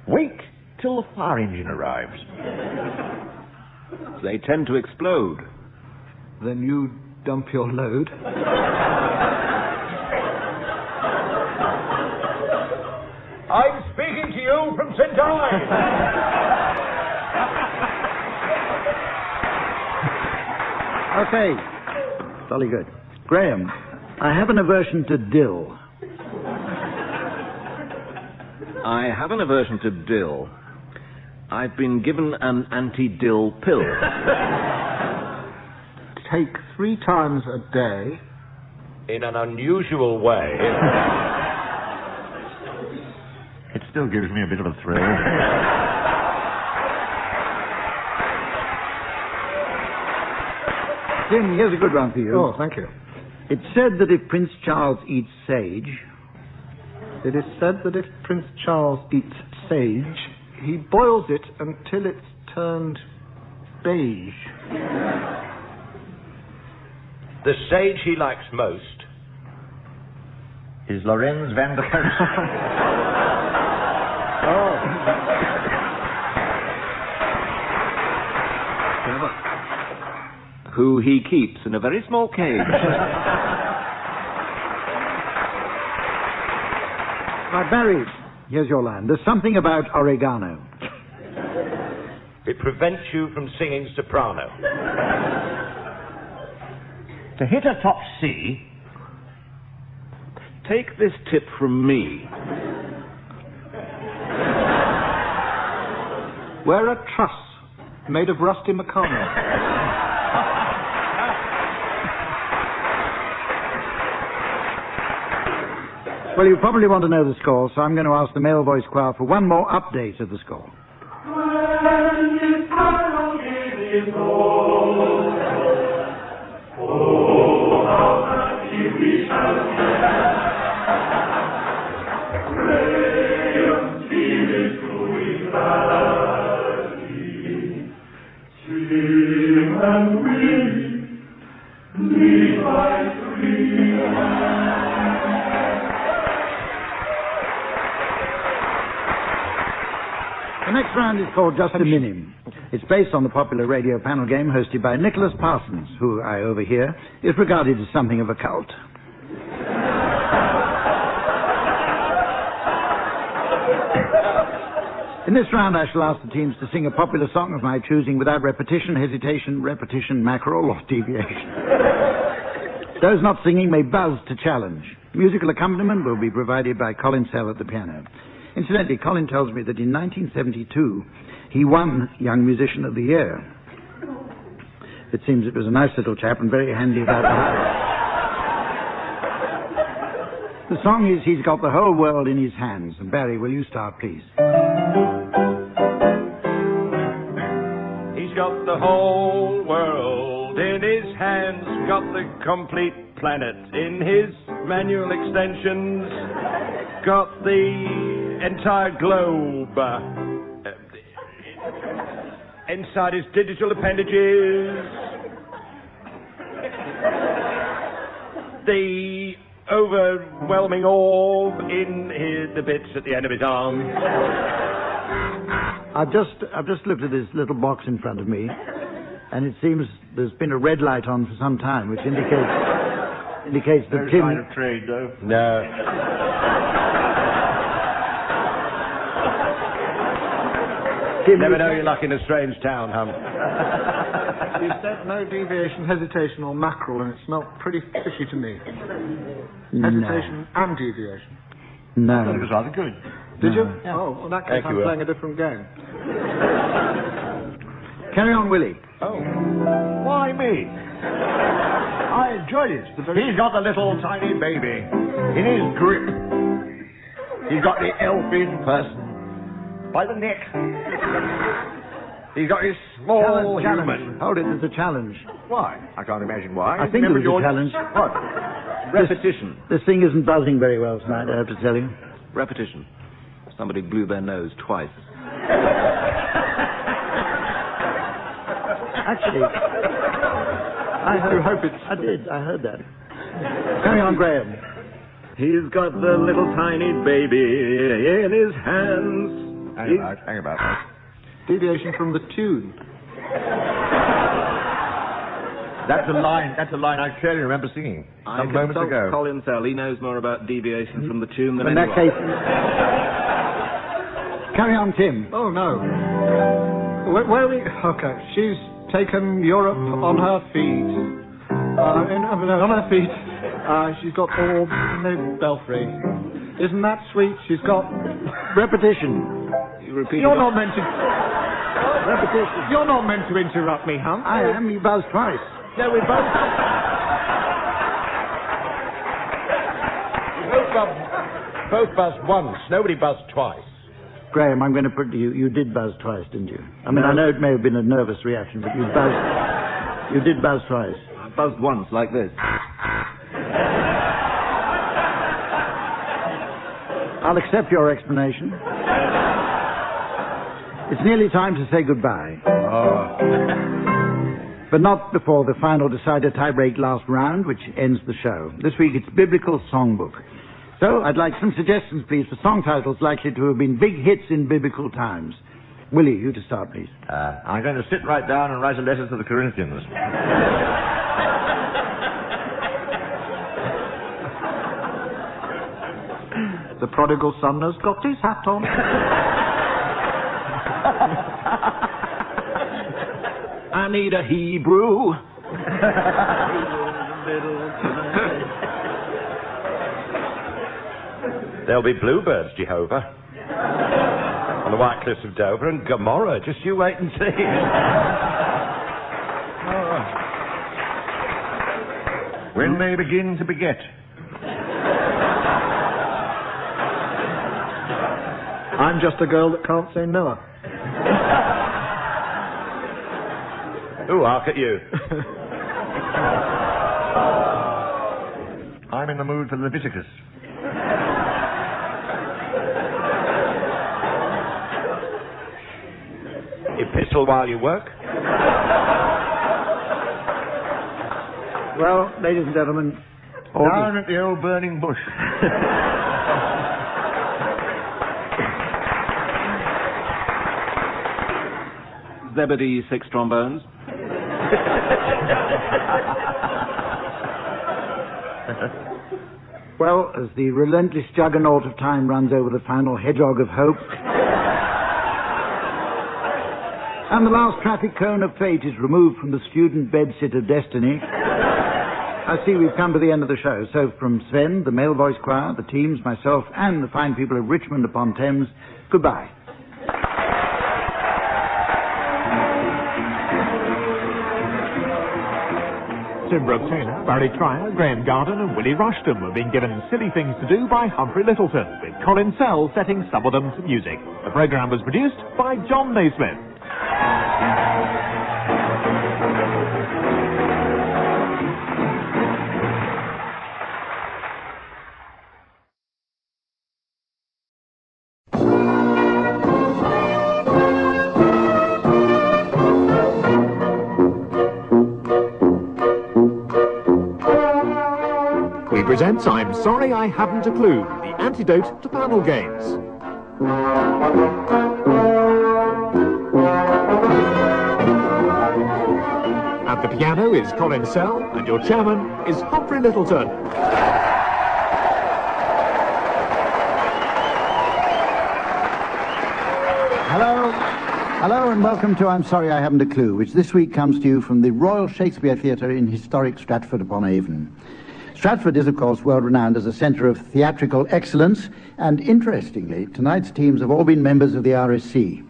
wait till the fire engine arrives. They tend to explode. Then you dump your load. I'm speaking to you from St. Ives. Okay. Jolly good. Graeme, I have an aversion to dill. I have an aversion to dill. I've been given an anti-dill pill. Take 3 times a day. In an unusual way. It still gives me a bit of a thrill. Jim, here's a good one for you. Oh, thank you. It's said that if Prince Charles eats sage... It is said that if Prince Charles eats sage, he boils it until it's turned beige. The sage he likes most. Is Lorenz van der Coast. Who he keeps in a very small cage. Right, Barry, here's your line. There's something about oregano. It prevents you from singing soprano. To hit a top C, take this tip from me. Wear a truss made of rusty macano. Well, you probably want to know the score, so I'm going to ask the male voice choir for one more update of the score. When this carol is over, oh, how happy we shall be. Graham, spirit growing valley, sing and weep, lead by three. The next round is called Just a Minim. It's based on the popular radio panel game hosted by Nicholas Parsons, who, I overhear, is regarded as something of a cult. In this round, I shall ask the teams to sing a popular song of my choosing without repetition, hesitation, repetition, mackerel, or deviation. Those not singing may buzz to challenge. Musical accompaniment will be provided by Colin Sell at the piano. Incidentally, Colin tells me that in 1972 he won Young Musician of the Year. It seems it was a nice little chap and very handy about the The song is He's Got the Whole World in His Hands. And Barry, will you start, please? He's got the whole world in his hands, got the complete planet in his manual extensions, got the entire globe inside his digital appendages, the overwhelming orb in the bits at the end of his arm. I've just looked at this little box in front of me, and it seems there's been a red light on for some time, which indicates that Tim... No sign of trade, though. No. Tim, never know your luck in a strange town, Hum. You said no deviation, hesitation, or mackerel, and it smelt pretty fishy to me. Hesitation and deviation. No. I thought it was rather good. Did you? Yeah. Oh, well, in that case, I'm playing a different game. Carry on, Willie. Oh. Why me? I enjoyed it. He's got the little tiny baby in his grip. He's got the elfin person by the neck. He's got his small human. Hold it, there's a challenge. Why? I can't imagine why. I think there's a challenge. What? Repetition. This thing isn't buzzing very well tonight, I have to tell you. Repetition. Somebody blew their nose twice. Actually, I heard that. Carry on, Graham. He's got the little tiny baby in his hands. Hang about. Deviation from the tune. That's a line I clearly remember singing some moments ago. Colin Sell, he knows more about deviation from the tune than In anyone. that case, carry on, Tim. Oh, no. Okay, she's taken Europe on her feet. On her feet. She's got orbs in the belfry. Isn't that sweet? She's got... Repetition. You're not meant to... Repetition. You're not meant to interrupt me, Hum. I am. You buzzed twice. No, we both... Both buzzed once. Nobody buzzed twice. Graham, I'm going to put to you, you did buzz twice, didn't you? I mean, I know it may have been a nervous reaction, but you did buzz twice. I buzzed once, like this. I'll accept your explanation. It's nearly time to say goodbye. But not before the final decider tie-break last round, which ends the show. This week it's Biblical Songbook. So I'd like some suggestions, please, for song titles likely to have been big hits in biblical times. Willie, you to start, please. I'm going to sit right down and write a letter to the Corinthians. The prodigal son has got his hat on. I need a Hebrew. There'll be bluebirds, Jehovah. On the White Cliffs of Dover and Gomorrah. Just you wait and see. When they begin to beget. I'm just a girl that can't say Noah. Ooh, hark at you. I'm in the mood for Leviticus. Epistle while you work. Well, ladies and gentlemen, Down at the old burning bush. Zebedee, 6 trombones. Well, as the relentless juggernaut of time runs over the final hedgehog of hope, and the last traffic cone of fate is removed from the student bedsit of destiny, I see we've come to the end of the show. So from Sven, the male voice choir, the teams, myself, and the fine people of Richmond upon Thames, goodbye. Tim Brooke-Taylor, Barry Cryer, Graeme Garden and Willie Rushton were being given Silly Things to Do by Humphrey Lyttelton, with Colin Sell setting some of them to music. The programme was produced by John Naismith. Presents I'm Sorry I Haven't a Clue, the antidote to panel games. At the piano is Colin Sell, and your chairman is Humphrey Lyttelton. Hello and welcome to I'm Sorry I Haven't a Clue, which this week comes to you from the Royal Shakespeare Theatre in historic Stratford-upon-Avon. Stratford is, of course, world-renowned as a centre of theatrical excellence, and interestingly, tonight's teams have all been members of the RSC.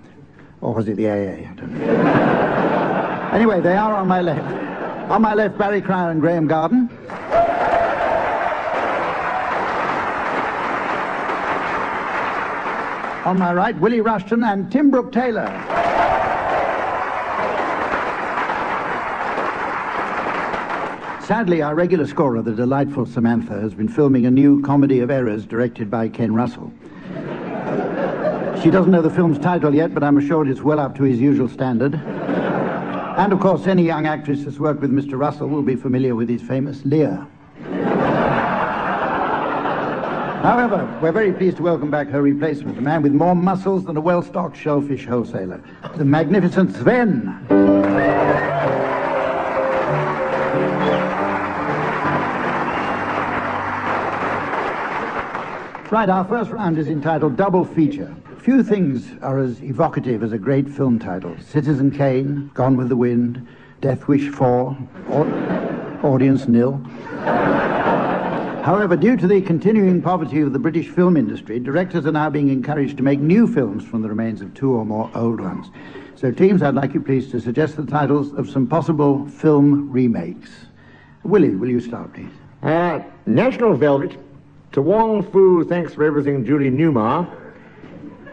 Or was it the AA? I don't know. Anyway, they are on my left. On my left, Barry Cryer and Graeme Garden. On my right, Willie Rushton and Tim Brooke-Taylor. Sadly, our regular scorer, the delightful Samantha, has been filming a new comedy of errors directed by Ken Russell. She doesn't know the film's title yet, but I'm assured it's well up to his usual standard. And, of course, any young actress that's worked with Mr. Russell will be familiar with his famous Lear. However, we're very pleased to welcome back her replacement, a man with more muscles than a well-stocked shellfish wholesaler, the magnificent Sven. Right, our first round is entitled Double Feature. Few things are as evocative as a great film title. Citizen Kane, Gone with the Wind, Death Wish 4, Audience Nil. However, due to the continuing poverty of the British film industry, directors are now being encouraged to make new films from the remains of 2 or more old ones. So, teams, I'd like you please to suggest the titles of some possible film remakes. Willie, will you start, please? National Velvet, To Wong Fu, Thanks for Everything, Julie Newmar,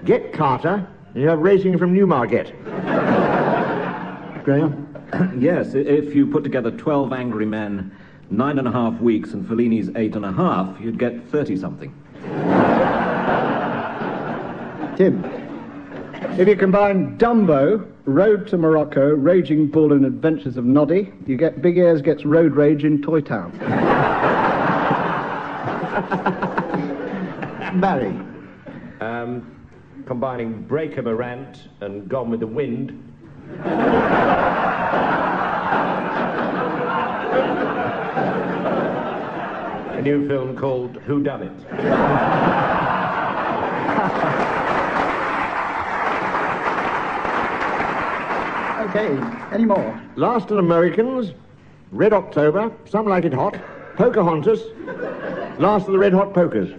Get Carter, and you have Racing from Newmarket. Graeme? Yes, if you put together 12 Angry Men, 9.5 weeks, and Fellini's 8.5, you'd get 30-something. Tim? If you combine Dumbo, Road to Morocco, Raging Bull, and Adventures of Noddy, you get Big Ears Gets Road Rage in Toy Town. Barry? Combining Breaker Morant and Gone with the Wind. A new film called Who Done It? Okay, any more? Last of the Americans, Red October, Some Like It Hot, Pocahontas, Last of the Red Hot Pokers.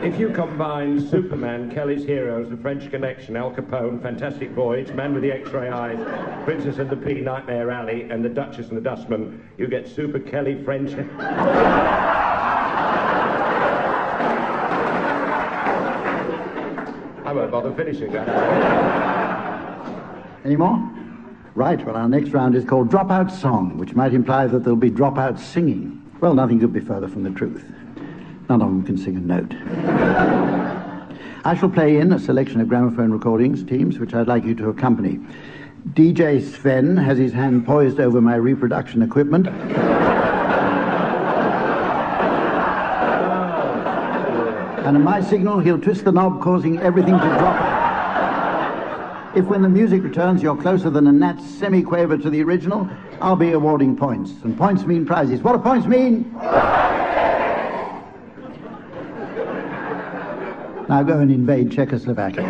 If you combine Superman, Kelly's Heroes, The French Connection, Al Capone, Fantastic Voyage, Man with the X-Ray Eyes, Princess and the Pea, Nightmare Alley, and The Duchess and the Dustman, you get Super Kelly French... I won't bother finishing that. Any more? Right, well, our next round is called Dropout Song, which might imply that there'll be dropout singing. Well, nothing could be further from the truth. None of them can sing a note. I shall play in a selection of gramophone recordings, teams, which I'd like you to accompany. DJ Sven has his hand poised over my reproduction equipment. And at my signal, he'll twist the knob, causing everything to drop. If when the music returns you're closer than a gnat's semi-quaver to the original, I'll be awarding points. And points mean prizes. What do points mean? Now go and invade Czechoslovakia.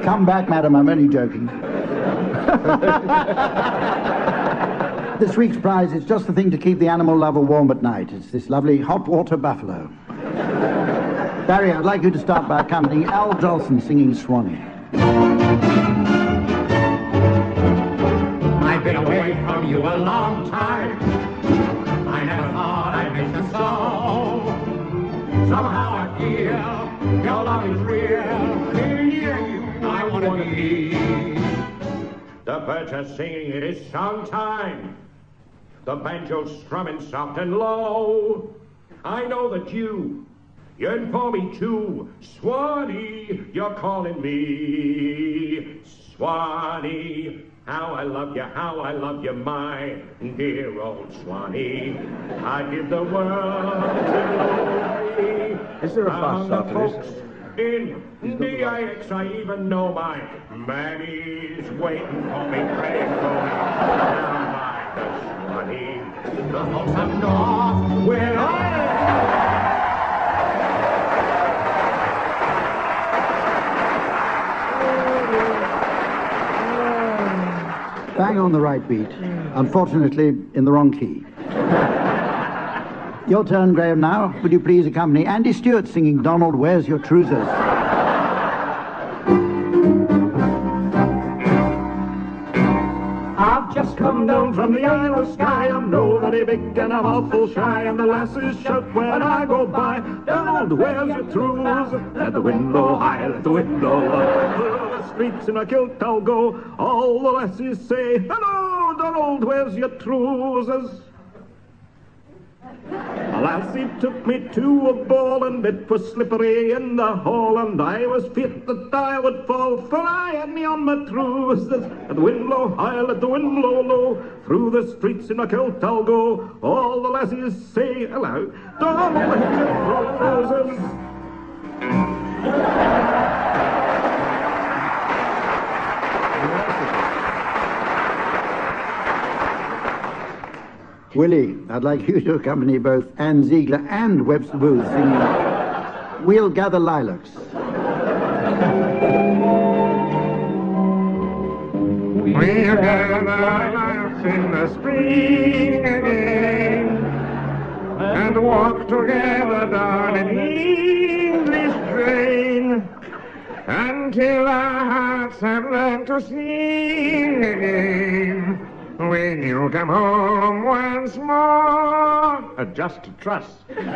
Come back, madam, I'm only joking. This week's prize is just the thing to keep the animal lover warm at night. It's this lovely hot water buffalo. Barry, I'd like you to start by accompanying Al Jolson singing Swanee. I've been away from you a long time. I never thought I'd miss you so. Somehow I feel your love is real. Near you, I want to be. The birds are singing, it is song time. The banjo's strumming soft and low. I know that you yearn for me too. Swanee, you're calling me. Swanee, how I love you, my dear old Swanee. I give the world to you. Is there a fuss after this? In DIX, I even know my mammy's waiting for me, praying for me. Down by the Swanee, the folks up north, where I Bang on the right beat. Unfortunately, in the wrong key. Your turn, Graeme, now. Would you please accompany Andy Stewart singing Donald, Where's Your Trousers? I've just come down from the Isle of Skye. I'm no very big and I'm awful shy, and the lasses shout when I go by, Donald, where's your trousers? Let the wind blow high, let the wind blow low. Through the streets in a kilt I'll go. All the lasses say, hello, Donald, where's your trousers? A lassie took me to a ball, and it was slippery in the hall, and I was feared that I would fall, for I had me on my trousers. Let the wind blow high, let the wind blow low. Through the streets in a kilt I'll go. All the lassies say hello, Donald, where's your trousers? Willie, I'd like you to accompany both Anne Ziegler and Webster Booth singing We'll Gather Lilacs. We'll gather lilacs in the spring again, and walk together down an English drain, until our hearts have learned to sing again. When you come home once more, just trust. And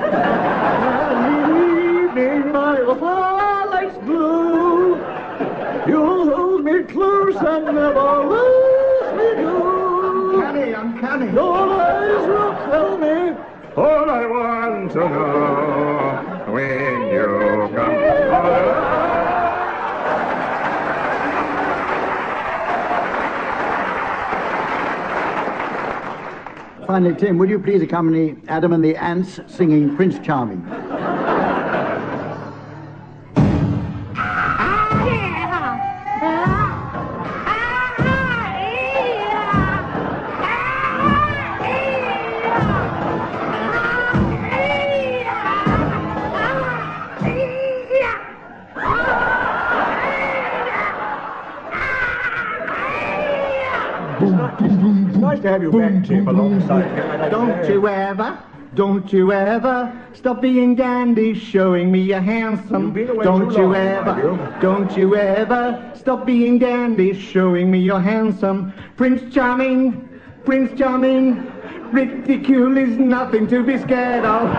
evening by the firelight's blue, you'll hold me close and never let me go. Uncanny. Your eyes will tell me all I want to know when you come home. Finally, Tim, would you please accompany Adam and the Ants singing Prince Charming? Nice to have you back, Tim, alongside. Don't you ever? Don't you ever stop being dandy, showing me you're handsome. Don't you ever stop being dandy, showing me you're handsome. Prince Charming, ridicule is nothing to be scared of.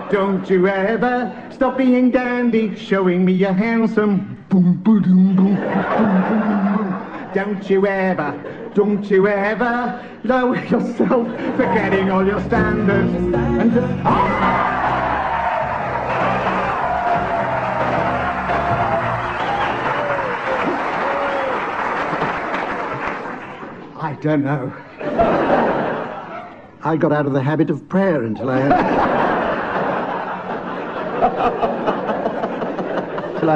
Don't you ever stop being dandy, showing me you're handsome. Boom, boom, boom, boom, boom, boom, boom. Don't you ever lower yourself, forgetting all your standards. And I don't know. I got out of the habit of prayer until I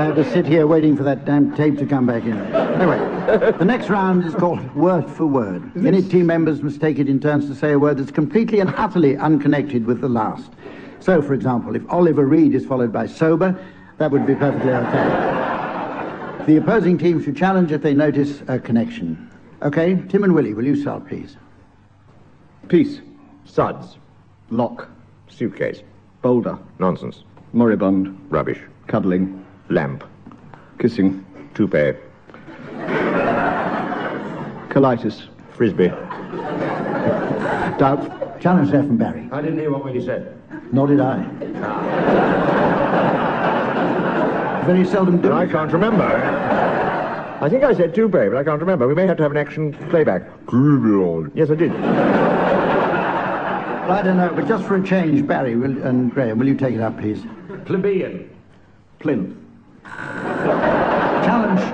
had to sit here waiting for that damn tape to come back in. Anyway, the next round is called word for word. In it, team members must take it in turns to say a word that's completely and utterly unconnected with the last. So, for example, if Oliver Reed is followed by sober, that would be perfectly okay. The opposing team should challenge if they notice a connection. Okay, Tim and Willie, will you start, please? Peace. Suds. Lock. Suitcase. Boulder. Nonsense. Moribund. Rubbish. Cuddling. Lamp. Kissing. Toupee. Colitis. Frisbee. Doubt. Challenge there from Barry. I didn't hear what Willie said. Nor did I. Very seldom do. I can't remember. I think I said toupee, but I can't remember. We may have to have an action playback. Yes, I did. Well, I don't know, but just for a change, Barry and Graeme, will you take it up, please? Plebeian. Plinth.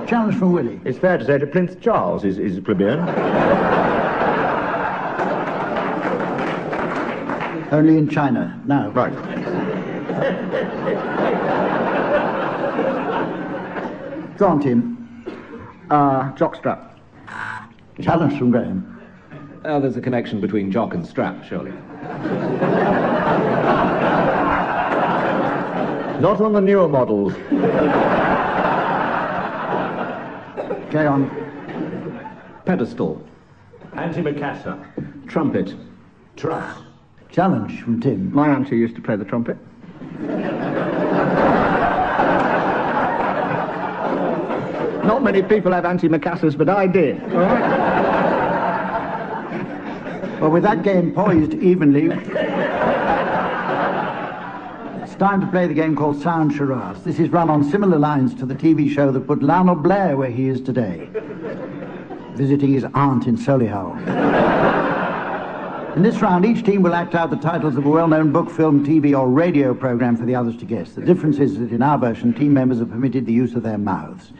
Challenge from Willie. It's fair to say that Prince Charles is plebeian. Only in China. Now. Right. Go on, Tim. Jockstrap. Challenge from Graeme. There's a connection between jock and strap, surely. Not on the newer models. Go on. Pedestal. Antimacassar. Trumpet. Truss. Challenge from Tim. My auntie used to play the trumpet. Not many people have antimacassars, but I did. All right? Well, with that game poised evenly, it's time to play the game called Sound Charades. This is run on similar lines to the TV show that put Lionel Blair where he is today, visiting his aunt in Solihull. In this round, each team will act out the titles of a well-known book, film, TV, or radio program for the others to guess. The difference is that in our version, team members are permitted the use of their mouths.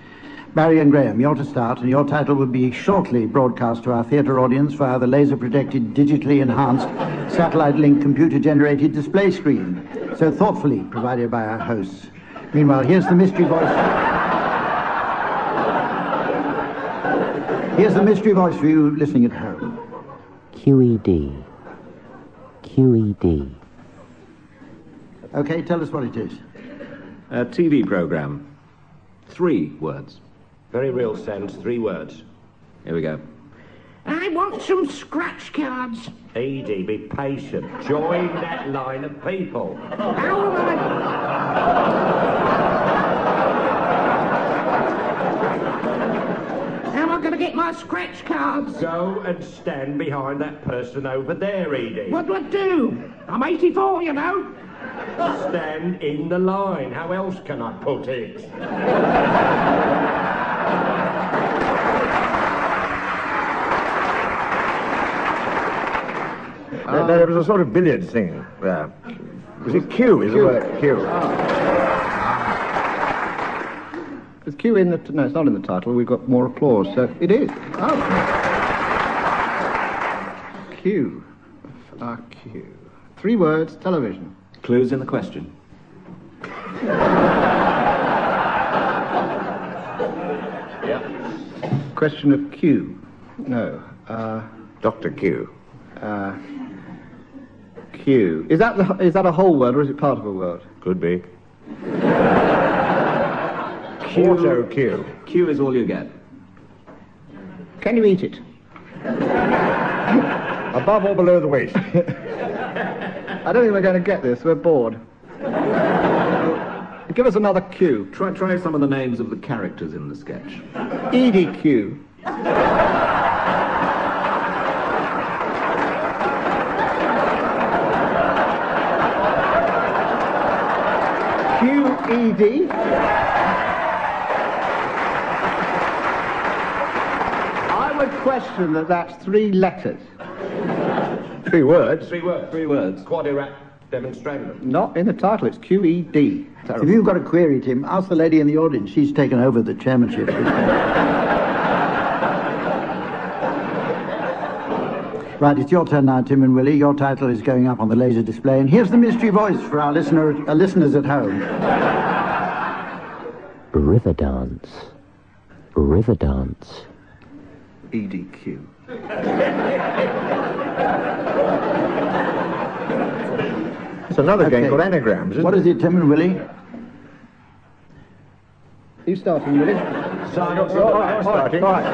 Barry and Graeme, you're to start, and your title will be shortly broadcast to our theatre audience via the laser-projected, digitally enhanced, satellite-linked, computer-generated display screen, so thoughtfully provided by our hosts. Meanwhile, here's the mystery voice. Here's the mystery voice for you listening at home. QED. QED. Okay, tell us what it is. A TV program. 3 words. Very real sense, 3 words. Here we go. I want some scratch cards. Edie, be patient. Join that line of people. How am I... How am I going to get my scratch cards? Go and stand behind that person over there, Edie. What do I do? I'm 84, you know. Stand in the line. How else can I put it? There was a sort of billiards thing there. Was it Q? Is the word Q? There's Q in the... No, it's not in the title. We've got more applause, so it is. Oh. Q. Q. 3 words, television. Clues in the question. Yep. Question of Q. No. Dr. Q. Q. Is that a whole word or is it part of a word? Could be. Q. Auto Q. Q is all you get. Can you eat it? Above or below the waist? I don't think we're going to get this. We're bored. Give us another cue. Try some of the names of the characters in the sketch. EDQ. QED. I would question that that's 3 letters. 3 words? 3 words. 3 words. Quadirac demonstrator. Not in the title, it's QED. If you've got a query, Tim, ask the lady in the audience. She's taken over the chairmanship. Right, it's your turn now, Tim and Willie. Your title is going up on the laser display. And here's the mystery voice for our listeners at home. River dance. River dance. EDQ. It's another game called Anagrams, isn't it? What is it, Tim and Willie? You starting, Willie? Starting. All right.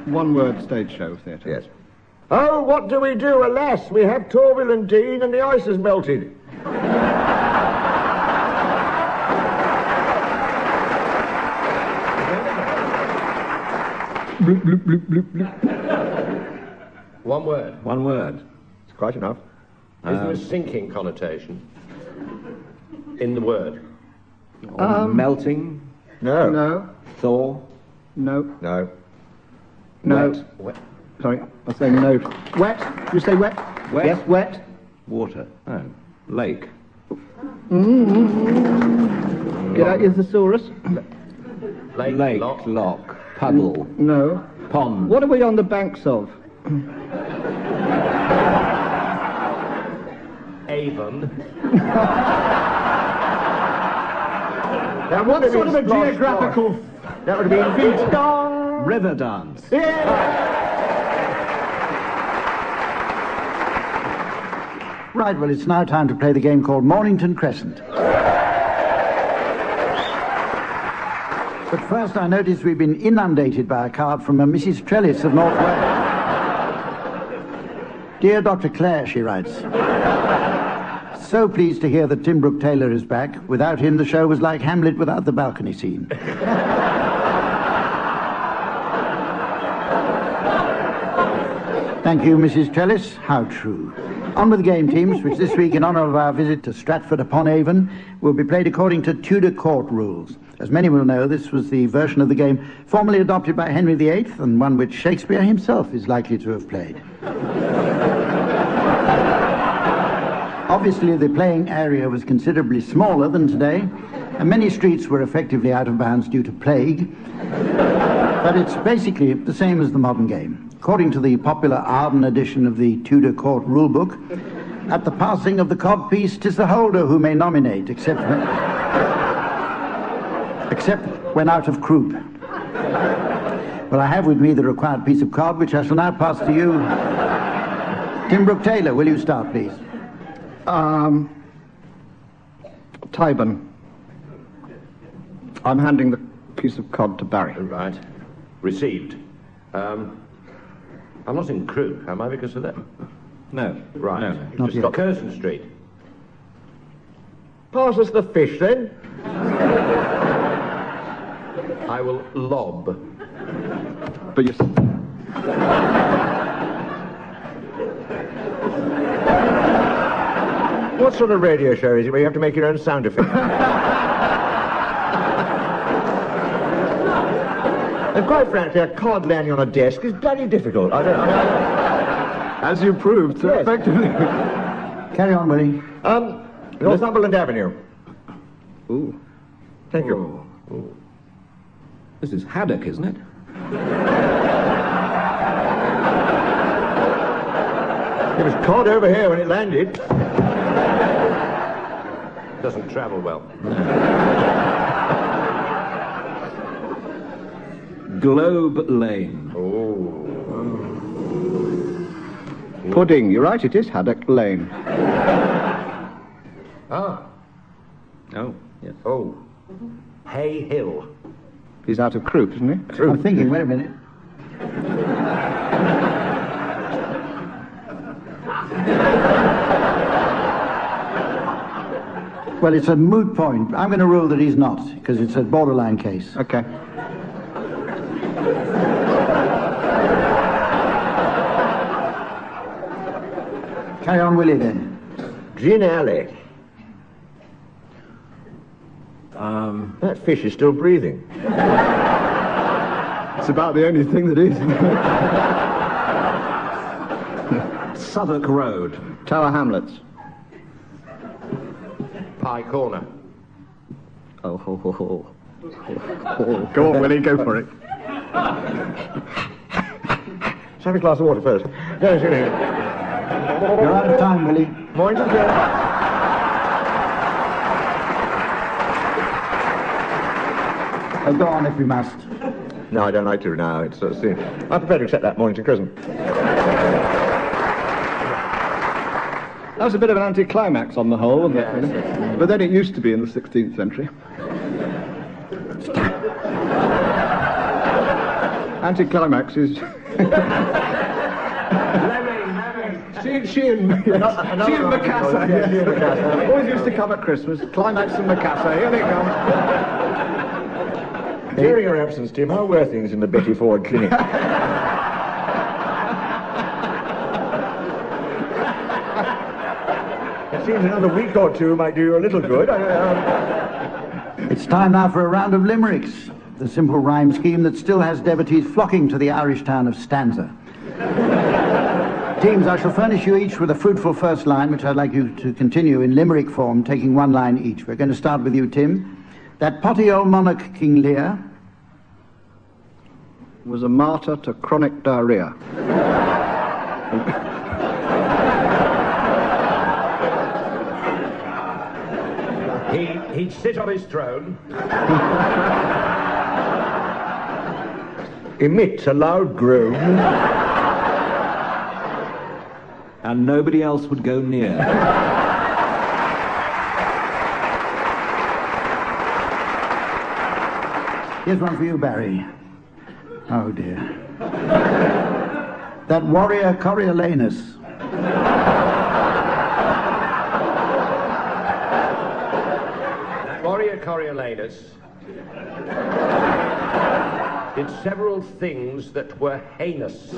One-word stage show theatre. Yes. Oh, what do we do? Alas, we have Torvill and Dean and the ice has melted. Bloop, bloop, bloop, bloop, bloop. One word. One word. It's quite enough. Is there a sinking connotation in the word? Melting. No. No. Thaw. No. No. No. Wet. Sorry, I was saying no. Wet. You say wet? Wet. Yes, wet. Water. Oh. Lake. Get out your thesaurus. Lake. Lock. Puddle. No. Pond. What are we on the banks of? Avon. Now, what sort of a geographical... That would be River dance. Right, well, it's now time to play the game called Mornington Crescent. But first, I notice we've been inundated by a card from a Mrs. Trellis of North Wales. Dear Dr. Clare, she writes, so pleased to hear that Tim Brooke-Taylor is back. Without him, the show was like Hamlet without the balcony scene. Thank you, Mrs. Trellis. How true. On with the game, teams, which this week, in honour of our visit to Stratford-upon-Avon, will be played according to Tudor court rules. As many will know, this was the version of the game formerly adopted by Henry VIII, and one which Shakespeare himself is likely to have played. Obviously, the playing area was considerably smaller than today, and many streets were effectively out of bounds due to plague. But it's basically the same as the modern game. According to the popular Arden edition of the Tudor Court Rulebook, at the passing of the codpiece, 'tis the holder who may nominate, except when out of croup. Well, I have with me the required piece of card, which I shall now pass to you. Tim Brooke-Taylor, will you start, please? Tyburn. I'm handing the piece of cod to Barry. Right. Received. I'm not in croup, am I, because of that? No. Right. No. You've Not just yet. got Curzon Street. Pass us the fish, then. I will lob. But you... What sort of radio show is it where you have to make your own sound effects? And quite frankly, a card landing on a desk is bloody difficult. As you proved so effectively. Carry on, Willie. Northumberland Avenue. Ooh. Thank you. Ooh. This is haddock, isn't it? It was cod over here when it landed. Doesn't travel well. Globe Lane. Oh. Pudding. You're right, it is Haddock Lane. Ah. Oh, yes. Oh. Hay Hill. He's out of croup, isn't he? I'm thinking, wait a minute. Well, it's a moot point. I'm going to rule that he's not, because it's a borderline case. Okay. Carry on, Willie, then. Gin Alley. That fish is still breathing. It's about the only thing that is. Southwark Road. Tower Hamlets. Pie Corner. Oh, ho, ho, ho. Go on, Willie, go for it. Let's have a glass of water first. You're out of time, Willie. Morning, sir. Oh, go on if you must. No, I don't like to now. It's I prefer to accept that Mornington Crescent. That was a bit of an anticlimax on the whole, wasn't it? Really? But then it used to be in the 16th century. Anticlimax is... She and Macassar. Yes. Always used to come at Christmas. Climax and Macassar. Here they come. During your absence, Tim, how were things in the Betty Ford Clinic? It seems another week or two might do you a little good. It's time now for a round of limericks, the simple rhyme scheme that still has devotees flocking to the Irish town of Stanza. Teams, I shall furnish you each with a fruitful first line, which I'd like you to continue in limerick form, taking one line each. We're going to start with you, Tim. That potty old monarch, King Lear, was a martyr to chronic diarrhea. He'd sit on his throne, emit a loud groan, and nobody else would go near. Here's one for you, Barry. Oh, dear. That warrior Coriolanus. That warrior Coriolanus did several things that were heinous.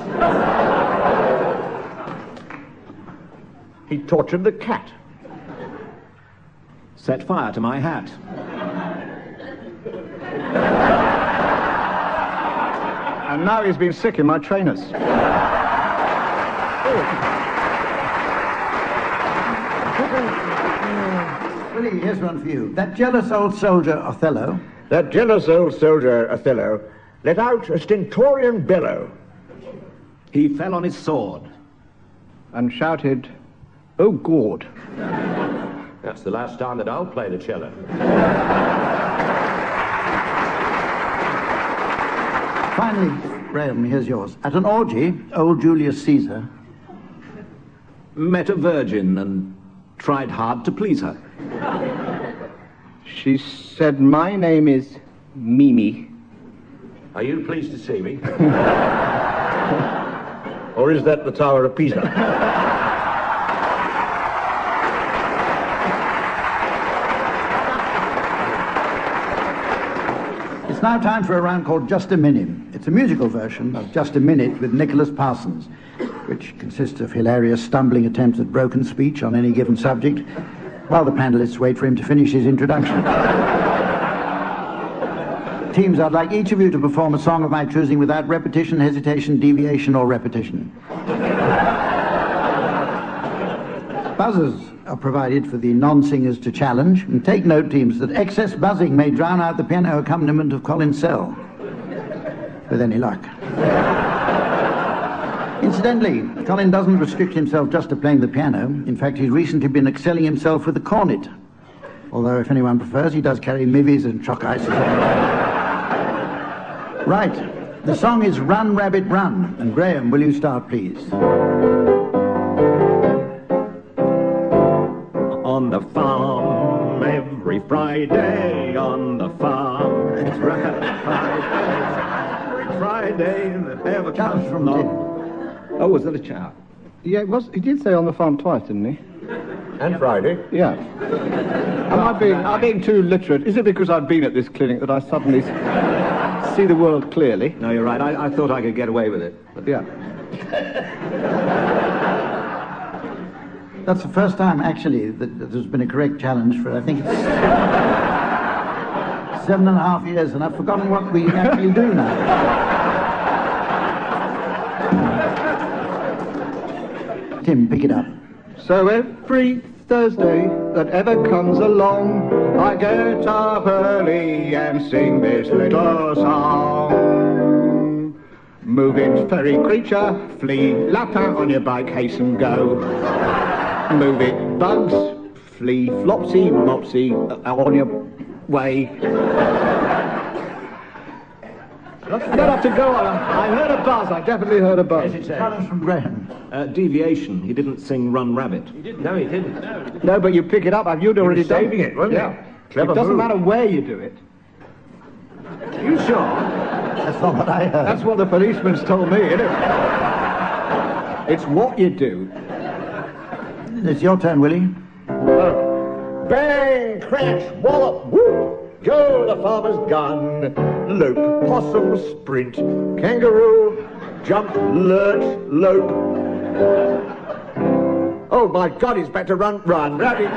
He tortured the cat. Set fire to my hat. And now he's been sick in my trainers. Willie, here's one for you. That jealous old soldier Othello. That jealous old soldier Othello let out a stentorian bellow. He fell on his sword and shouted, "Oh, God." That's the last time that I'll play the cello. Finally, Graeme, here's yours. At an orgy, old Julius Caesar met a virgin and tried hard to please her. She said, "My name is Mimi." Are you pleased to see me? Or is that the Tower of Pisa? It's now time for a round called Just a Minute. It's a musical version of Just a Minute with Nicholas Parsons, which consists of hilarious stumbling attempts at broken speech on any given subject, while the panellists wait for him to finish his introduction. Teams, I'd like each of you to perform a song of my choosing without repetition, hesitation, deviation, or repetition. Buzzers are provided for the non-singers to challenge, and take note, teams, that excess buzzing may drown out the piano accompaniment of Colin Sell, with any luck. Incidentally, Colin doesn't restrict himself just to playing the piano. In fact, he's recently been excelling himself with the cornet, although if anyone prefers, he does carry mivies and chalk ices. Right, the song is Run, Rabbit, Run, and Graeme, will you start, please? On the farm, every Friday, on the farm, it's Rabbit Friday. Friday that ever comes from along. Oh, was that a chow? Yeah, it was. He did say on the farm twice, didn't he? And Friday. Yeah. Am I being too literate? Is it because I've been at this clinic that I suddenly see the world clearly? No, you're right. I thought I could get away with it. But... Yeah. That's the first time, actually, that there's been a correct challenge for, I think, it's 7.5 years, and I've forgotten what we actually do now. Tim, pick it up. So every Thursday that ever comes along, I get up early and sing this little song. Move it, furry creature, flee, lapper on your bike, hasten, go. Move it, bugs, flee, flopsy, mopsy, on your way. I don't have to go on. I heard a buzz. I definitely heard a buzz. Challenge from Graeme. Deviation. He didn't sing Run Rabbit. He didn't. No, he didn't. No, but you pick it up. You'd already done saving it, wasn't yeah. he? Clever It doesn't move. matter where you do it. You sure? That's not what I heard. That's what the policeman's told me, isn't it? It's what you do. It's your turn, Willie. Bang, crash, wallop, whoop. Go the farmer's gun. Lope, possum, sprint. Kangaroo, jump, lurch, lope. Oh my God, he's about to run. Rabbit.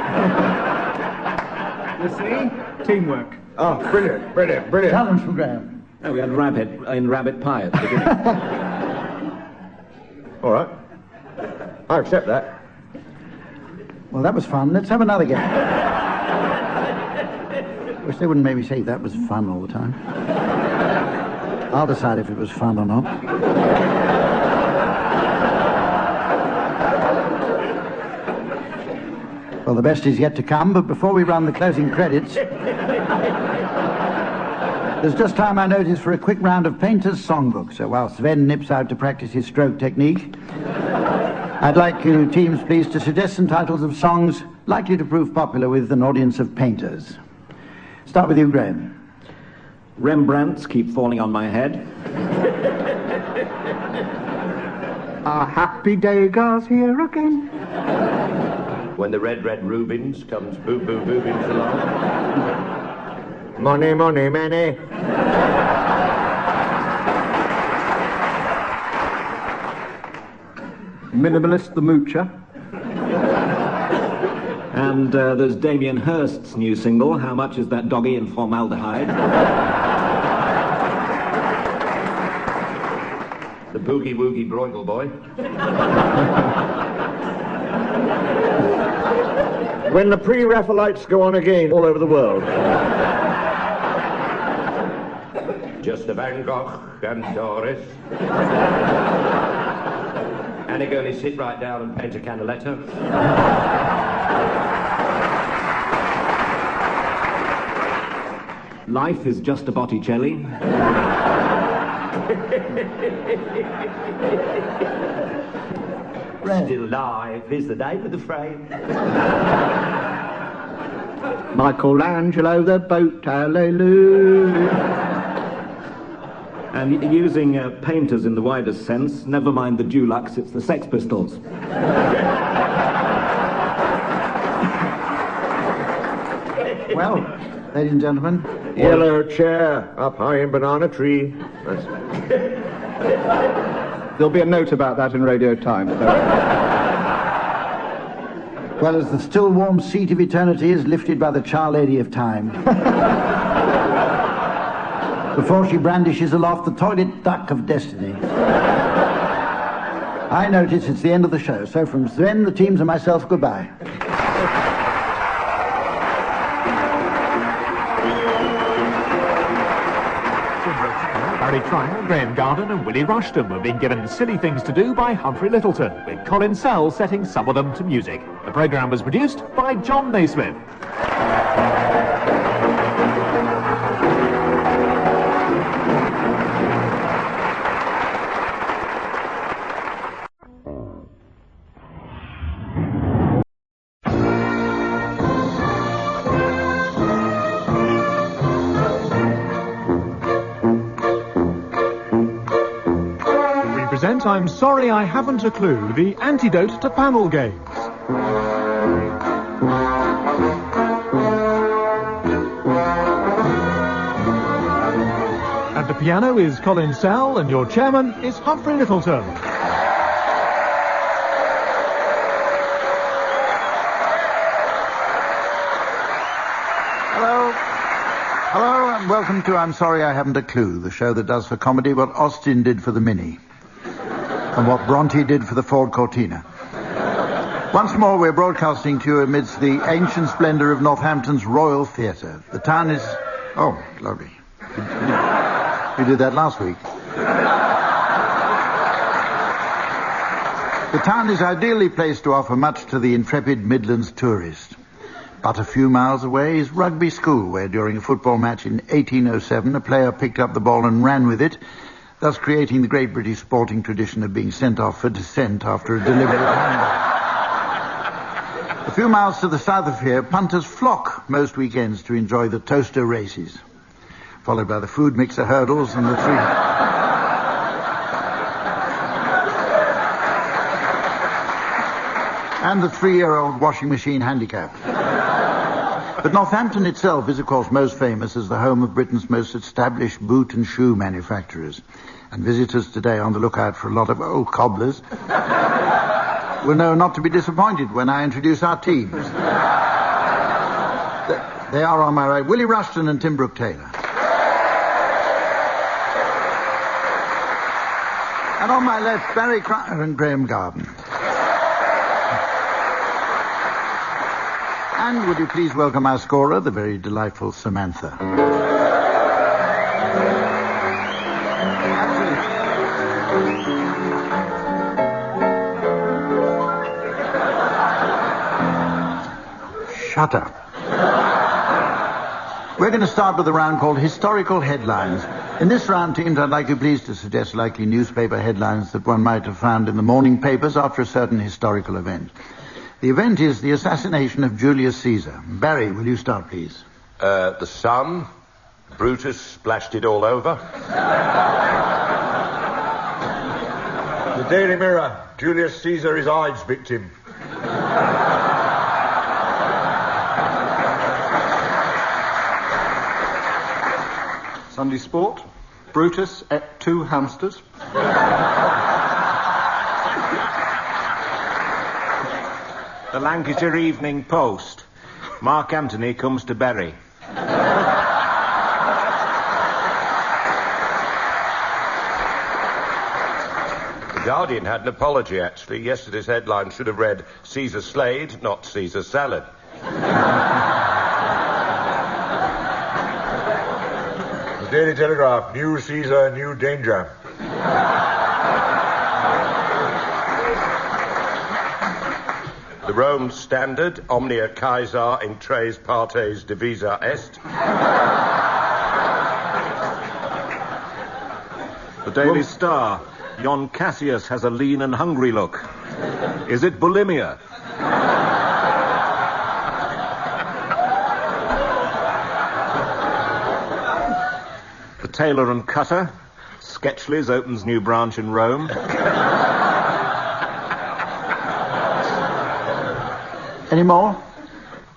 You see? Teamwork. Oh, brilliant. Challenge from Graeme. Oh, we had rabbit in rabbit pie at the beginning. All right. I accept that. Well, that was fun. Let's have another game. Wish they wouldn't make me say that was fun all the time. I'll decide if it was fun or not. Well, the best is yet to come, but before we run the closing credits, there's just time, I notice, for a quick round of Painter's Songbook. So while Sven nips out to practice his stroke technique, I'd like you teams, please, to suggest some titles of songs likely to prove popular with an audience of painters. Start with you, Graeme. Rembrandts keep falling on my head. A happy day goes here again. When the red Rubens comes boobins along. Money, money, money. Minimalist the Moocher. And there's Damien Hirst's new single, How Much Is That Doggy in Formaldehyde? The boogie woogie broigle boy. When the pre-Raphaelites go on again all over the world. Just a Van Gogh and Doris. And they only sit right down and paint a Canaletto. Life is just a Botticelli. Still life is the name of the frame. Michelangelo the boat, hallelujah. And using painters in the widest sense, never mind the Dulux, it's the Sex Pistols. Well, ladies and gentlemen. Yellow chair up high in banana tree. There'll be a note about that in Radio Times. So. Well, as the still warm seat of eternity is lifted by the Char Lady of Time. Before she brandishes aloft the toilet duck of destiny. I notice it's the end of the show, so from Sven, the teams, and myself, goodbye. Graeme Garden and Willie Rushton were being given silly things to do by Humphrey Lyttelton, with Colin Sell setting some of them to music. The programme was produced by John Naismith. present I'm Sorry I Haven't a Clue, the antidote to panel games. At the piano is Colin Sell, and your chairman is Humphrey Lyttelton. Hello and welcome to I'm Sorry I Haven't a Clue, the show that does for comedy what Austin did for the Mini and what Bronte did for the Ford Cortina. Once more we're broadcasting to you amidst the ancient splendour of Northampton's Royal Theatre. The town is... Oh, lovely. You did that last week. The town is ideally placed to offer much to the intrepid Midlands tourist. But a few miles away is Rugby School, where during a football match in 1807 a player picked up the ball and ran with it, thus creating the great British sporting tradition of being sent off for dissent after a deliberate handball. A few miles to the south of here, punters flock most weekends to enjoy the toaster races, followed by the food mixer hurdles and the three-year-old washing machine handicap. But Northampton itself is, of course, most famous as the home of Britain's most established boot and shoe manufacturers. And visitors today on the lookout for a lot of old cobblers will know not to be disappointed when I introduce our teams. They are on my right, Willie Rushton and Tim Brooke-Taylor. And on my left, Barry Cryer and Graeme Garden. And would you please welcome our scorer, the very delightful Samantha. Shut up. We're going to start with a round called Historical Headlines. In this round, teams, I'd like you please to suggest likely newspaper headlines that one might have found in the morning papers after a certain historical event. The event is the assassination of Julius Caesar. Barry, will you start, please? The Sun. Brutus splashed it all over. The Daily Mirror. Julius Caesar is AIDS victim. Sunday Sport. Brutus ate 2 hamsters. The Lancashire Evening Post. Mark Antony comes to Bury. The Guardian had an apology, actually. Yesterday's headline should have read, Caesar Slade, not Caesar Salad. The Daily Telegraph. New Caesar, new danger. The Rome Standard, Omnia Caesar in tres partes divisa est. The Daily Star. Yon Cassius has a lean and hungry look. Is it bulimia? The Tailor and Cutter. Sketchley's opens new branch in Rome. Any more?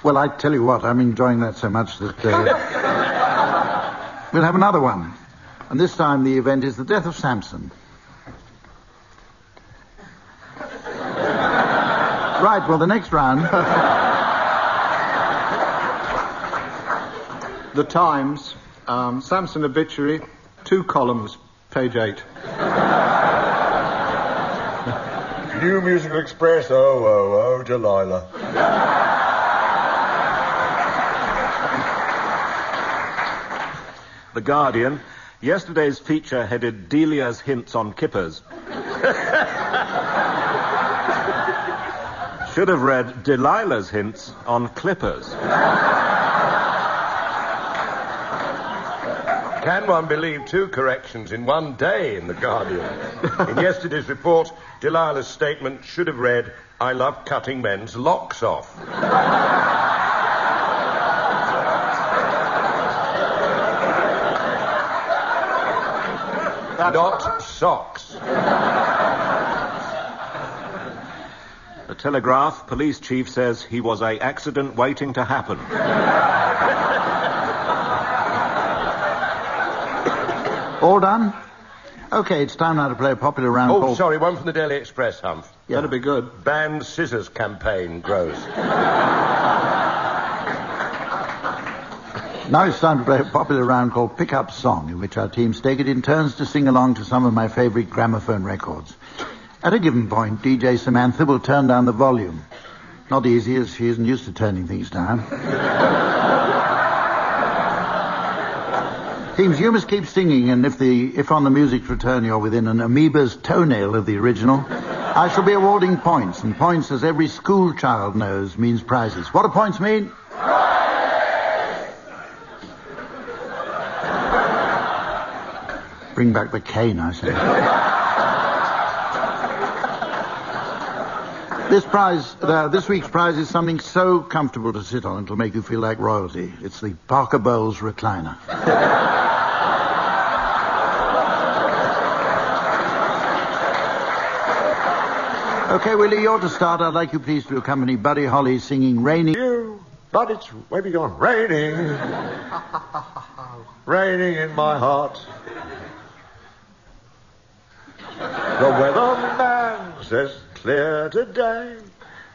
Well, I tell you what, I'm enjoying that so much that we'll have another one. And this time the event is the death of Samson. Right, well, the next round... The Times. Samson obituary. 2 columns. Page 8. New Musical Express. Oh, oh, oh, Delilah. The Guardian. Yesterday's feature headed Delia's Hints on Kippers. Should have read Delilah's Hints on Clippers. Can one believe 2 corrections in one day in The Guardian? In yesterday's report, Delilah's statement should have read, I love cutting men's locks off. Not socks. Telegraph, police chief says he was a accident waiting to happen. All done? Okay, it's time now to play a popular round Oh, called... sorry, one from the Daily Express, Humph. Yeah. That'd be good. Banned scissors campaign grows. Now it's time to play a popular round called Pick Up Song, in which our teams take it in turns to sing along to some of my favourite gramophone records. At a given point, DJ Samantha will turn down the volume. Not easy, as she isn't used to turning things down. Teams, you must keep singing, and if on the music's return you're within an amoeba's toenail of the original, I shall be awarding points, and points, as every school child knows, means prizes. What do points mean? Bring back the cane, I say. This week's prize is something so comfortable to sit on it'll make you feel like royalty. It's the Parker Bowles recliner. Okay, Willie, you're to start. I'd like you please to accompany Buddy Holly singing Raining. You, but it's where have you gone? Raining. Raining in my heart. The weatherman says clear today.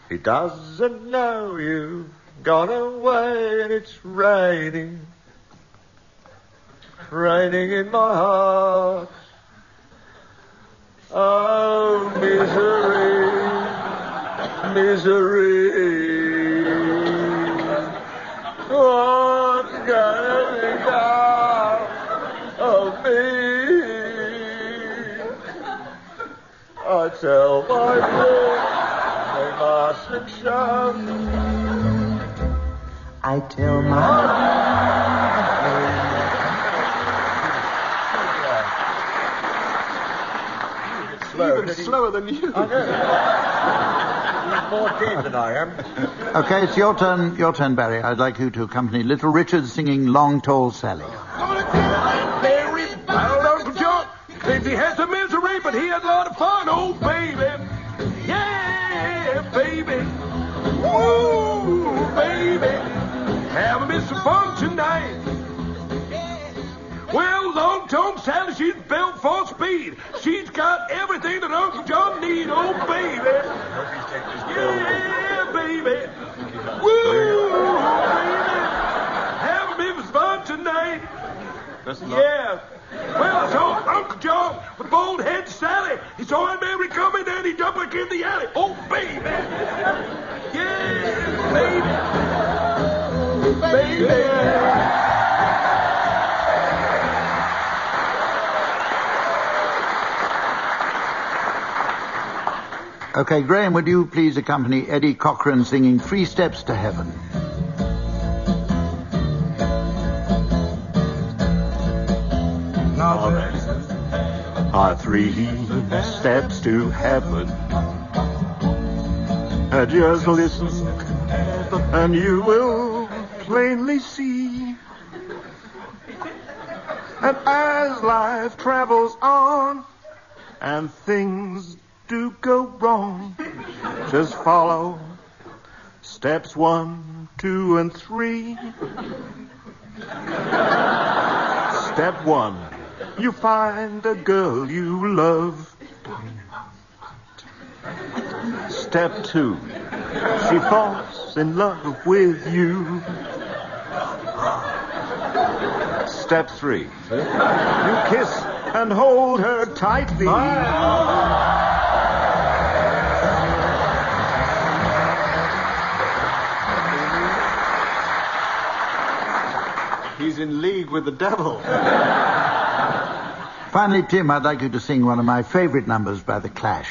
He doesn't know you've gone away, and it's raining. Raining in my heart. Oh, misery, misery. What's going down of me? I tell my friends they mustn't show. I tell my... Even slower than you. I know. He's more dead than I am. Okay, it's your turn, Barry. I'd like you to accompany Little Richard singing Long Tall Sally. Very proud Uncle John claims he had some misery, but he had a lot of fun. Oh, baby. Yeah, baby. Woo, baby. Having me some fun tonight. Well, Long Tall Sally, she's built for speed. She's got everything that Uncle John needs. Oh, baby. Yeah, baby. Woo, baby. Having me some fun tonight. Yeah. Well, I saw Uncle John with bald-head Sally. He saw Aunt Mary coming and he jumped back in the alley. Oh, baby. Yeah, baby. Baby. Okay, Graham, would you please accompany Eddie Cochran singing 3 Steps to Heaven? Are 3 steps to heaven. Just listen, and you will plainly see. And as life travels on, and things do go wrong, just follow steps 1, 2, and 3. Step 1, you find a girl you love. Step 2, she falls in love with you. Step 3, you kiss and hold her tightly. He's in league with the devil. Finally, Tim, I'd like you to sing one of my favourite numbers by The Clash.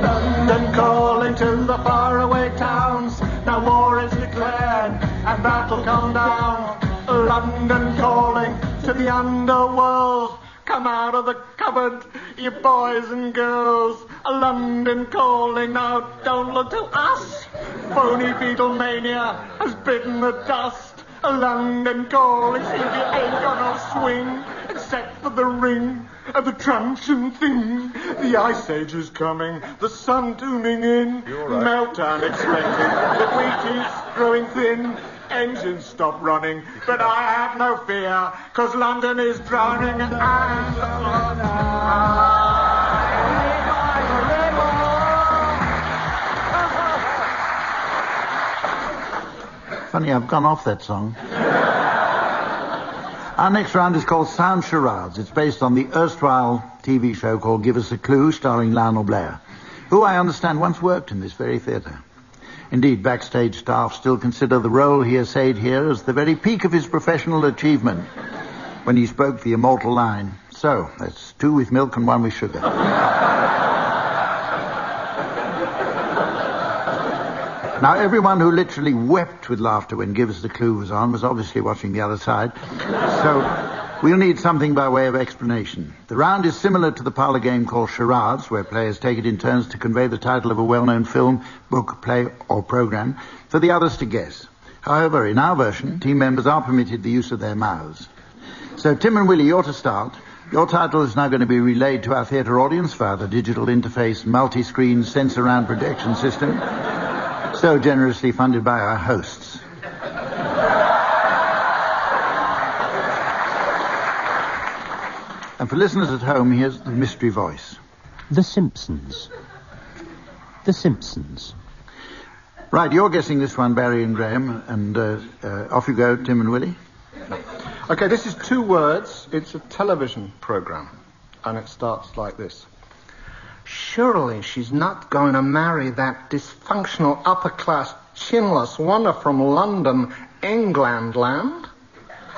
London calling to the faraway towns. Now war is declared and battle come down. London calling to the underworld. Come out of the cupboard, you boys and girls. London calling, now don't look to us. Phony Beatlemania has bitten the dust. London calling, City ain't gonna swing, except for the ring of the truncheon thing. The ice age is coming, the sun dooming in. You're right. Meltdown expected, the wheat is growing thin. Engines stop running, but I have no fear, 'cause London is drowning and Funny, I've gone off that song. Our next round is called Sound Charades. It's based on the erstwhile TV show called Give Us a Clue, starring Lionel Blair, who I understand once worked in this very theatre. Indeed, backstage staff still consider the role he essayed here as the very peak of his professional achievement when he spoke the immortal line, "So, that's 2 with milk and 1 with sugar." Now, everyone who literally wept with laughter when Give Us the Clue was on was obviously watching the other side. So, we'll need something by way of explanation. The round is similar to the parlour game called Charades, where players take it in turns to convey the title of a well-known film, book, play, or programme for the others to guess. However, in our version, team members are permitted the use of their mouths. So, Tim and Willie, you're to start. Your title is now going to be relayed to our theatre audience via the digital interface multi-screen sensor-round projection system, so generously funded by our hosts. And for listeners at home, here's the mystery voice. The Simpsons. The Simpsons. Right, you're guessing this one, Barry and Graeme, and off you go, Tim and Willie. Okay, this is 2 words. It's a television programme, and it starts like this. Surely she's not going to marry that dysfunctional upper-class chinless wonder from London, England land?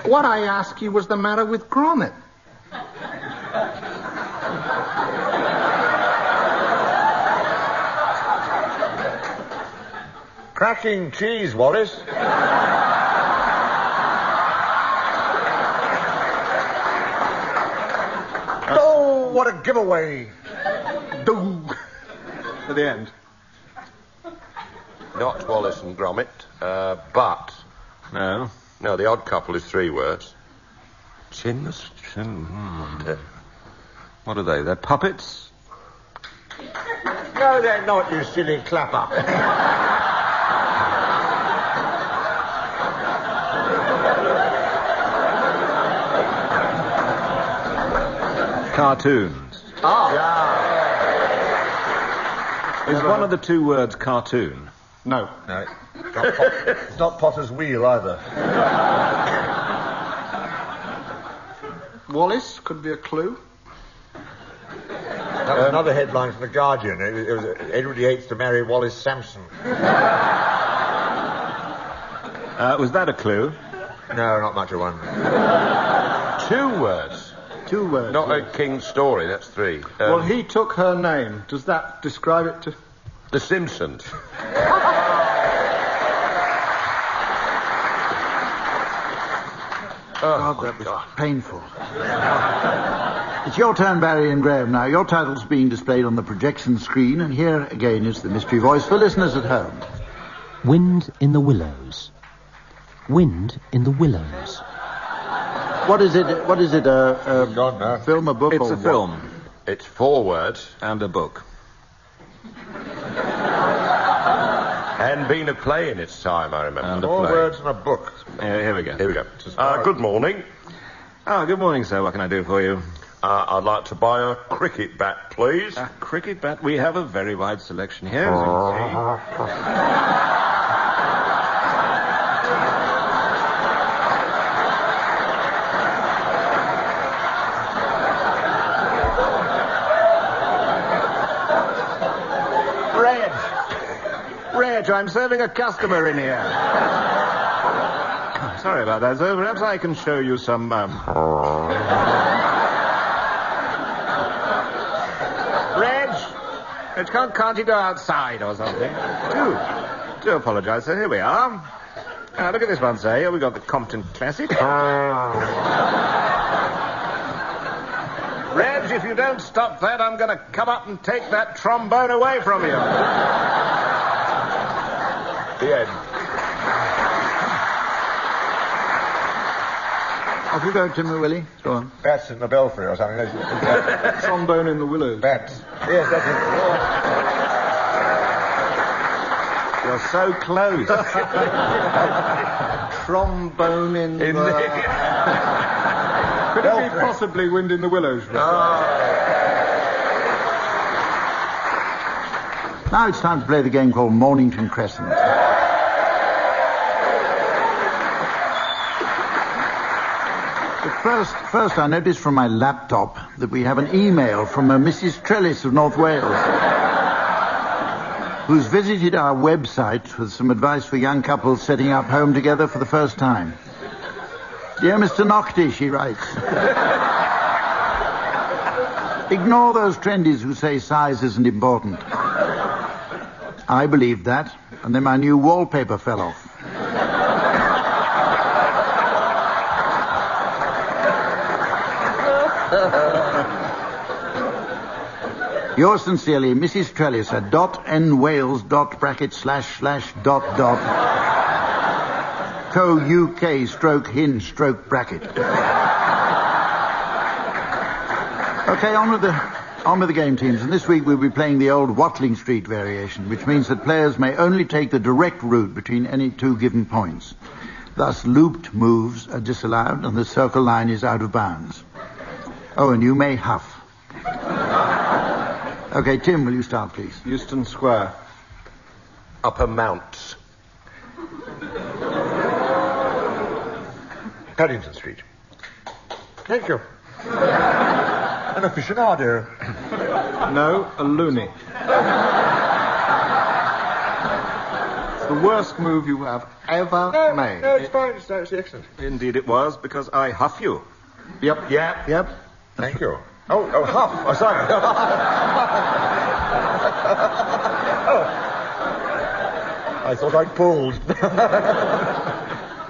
What, I ask you, was the matter with Gromit? Cracking cheese, Wallace. Oh, what a giveaway. At the end. Not Wallace and Gromit, but... No. No, the odd couple is 3 words. Chinless? What are they? They're puppets? No, they're not, you silly clapper. Cartoons. Is one of the 2 words cartoon? No. No. It's not Potter's Wheel either. Wallace could be a clue. That was another headline from The Guardian. It was Edward Yates to marry Wallace Sampson. Was that a clue? No, not much of one. 2 words. 2 words. Not a King's Story, that's 3. Well, he took her name. Does that describe it to... The Simpsons. God, that was painful. It's your turn, Barry and Graeme, now. Your title's being displayed on the projection screen, and here again is the mystery voice for listeners at home. Wind in the Willows. Wind in the Willows. What is it, a film, a book, It's or a film. It's 4 words. And a book. And been a play in its time, I remember. And a 4 play. words and a book. Here we go. Here we go. Good morning. Good morning, sir. What can I do for you? I'd like to buy a cricket bat, please. A cricket bat? We have a very wide selection here, as you can Reg, I'm serving a customer in here. Sorry about that, sir. Perhaps I can show you some, Reg, can't you go outside or something? Do apologise, sir. Here we are. Look at this one, sir. Here we got the Compton Classic. Reg, if you don't stop that, I'm going to come up and take that trombone away from you. The end. Off you go, Tim and Willie. Go on. Bats in the belfry or something. Trombone in the willows. Bats. Yes, that's it. You're so close. Trombone in the... Could it be possibly Wind in the Willows? Now it's time to play the game called Mornington Crescent. But first I noticed from my laptop that we have an email from a Mrs. Trellis of North Wales, who's visited our website with some advice for young couples setting up home together for the first time. Dear Mr. Nocty, she writes, ignore those trendies who say size isn't important. I believed that, and then my new wallpaper fell off. Yours sincerely, Mrs. Trellis at .nwales.bracket// co.uk/hin/bracket. Okay, on with the game, teams. And this week we'll be playing the old Watling Street variation, which means that players may only take the direct route between any two given points. Thus, looped moves are disallowed and the circle line is out of bounds. Oh, and you may huff. Okay, Tim, will you start, please? Euston Square. Upper Mounts. Paddington Street. Thank you. An aficionado. No, a loony. It's the worst move you have ever made. No, it's fine. It's excellent. Indeed it was, because I huff you. Yep. Yep. Thank you. Oh, huff. Oh, sorry. I thought I'd pulled.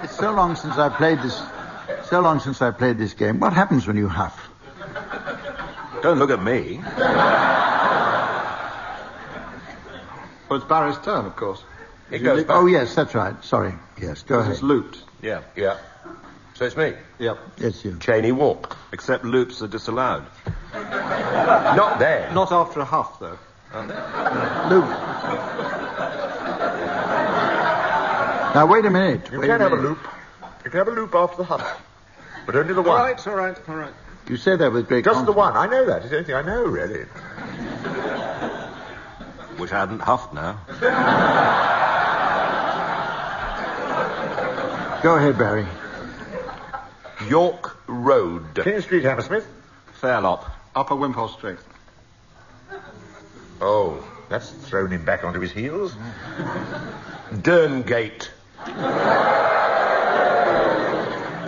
It's so long since I played this game. What happens when you huff? Don't look at me. Well, it's Barry's turn, of course. It goes back. Oh, yes, that's right. Sorry. Yes, go ahead. It's looped. Yeah. So it's me. Yep. Yes, you. Cheney Walk. Except loops are disallowed. Not there. Not after a huff, though. Aren't they? Loop. Now, wait a minute. You can have a loop. You can have a loop after the huff. But only the one. All right. You say that with great Just the confidence. one. I know that. It's the only thing I know, really. Wish I hadn't huffed now. Go ahead, Barry. York Road. King Street, Hammersmith. Fairlop. Upper Wimpole Street. Oh, that's thrown him back onto his heels. Derngate.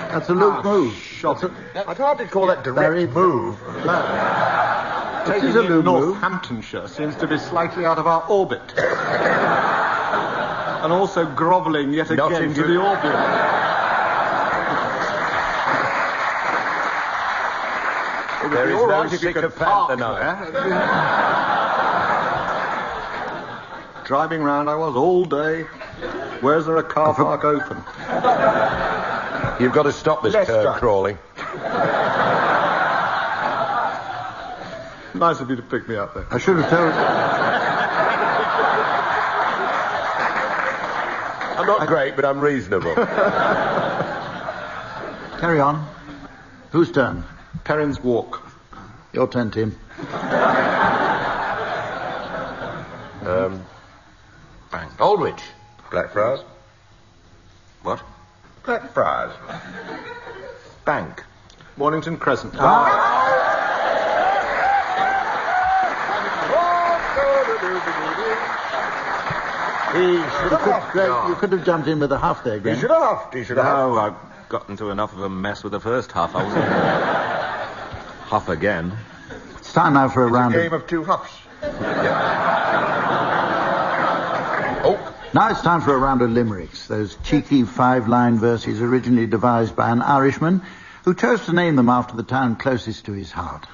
That's a loop move. I'd hardly call that direct move. Taking is a loop move. Northamptonshire seems to be slightly out of our orbit. And also grovelling yet Not again into to the orbit. There is all no right if you could sycophant park tonight. there. Driving round I was all day. Where's there a car park open? You've got to stop this curve crawling. Nice of you to pick me up there. I should have told... I'm not great, but I'm reasonable. Carry on. Whose turn? Perrin's Walk. Your turn, Tim. Aldwych. Blackfriars. What? Blackfriars. Bank. Mornington Crescent. You could have jumped in with a huff there, Graeme. He should have huffed. No, I've got into enough of a mess with the first huff. I was huff again. It's time now for a round Game of two huffs. Now it's time for a round of limericks, those cheeky 5-line verses originally devised by an Irishman who chose to name them after the town closest to his heart.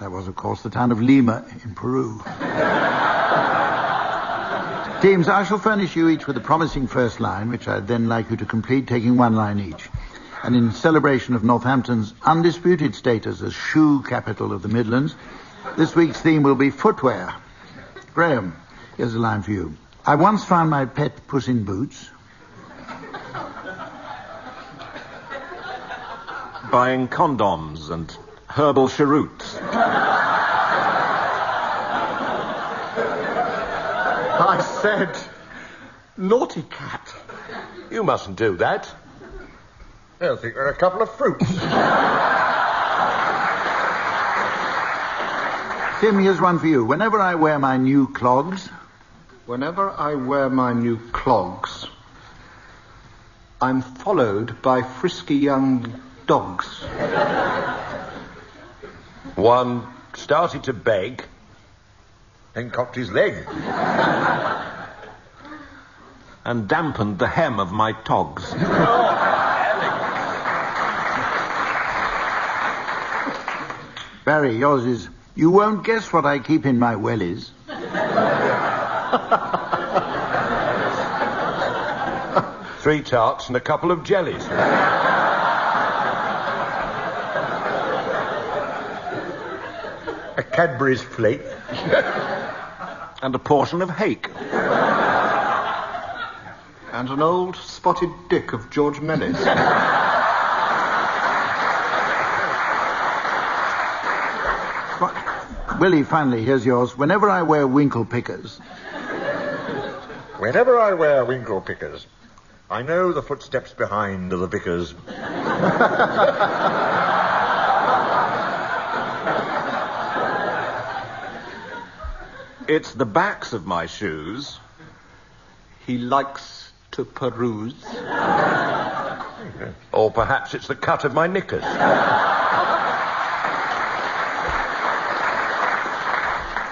That was, of course, the town of Lima in Peru. Teams, I shall furnish you each with a promising first line, which I'd then like you to complete, taking one line each. And in celebration of Northampton's undisputed status as shoe capital of the Midlands, this week's theme will be footwear. Graeme, here's a line for you. I once found my pet Puss in Boots buying condoms and herbal cheroots. I said, naughty cat. You mustn't do that. They'll think they're a couple of fruits. Tim, here's one for you. Whenever I wear my new clogs... Whenever I wear my new clogs, I'm followed by frisky young dogs. One started to beg, then cocked his leg. And dampened the hem of my togs. Barry, yours is, you won't guess what I keep in my wellies. 3 tarts and a couple of jellies. A Cadbury's flake. And a portion of hake. And an old spotted dick of George Melis. Willie, finally, here's yours. Whenever I wear winkle pickers... Whenever I wear winkle pickers, I know the footsteps behind are the vicar's. It's the backs of my shoes. He likes to peruse. Or perhaps it's the cut of my knickers.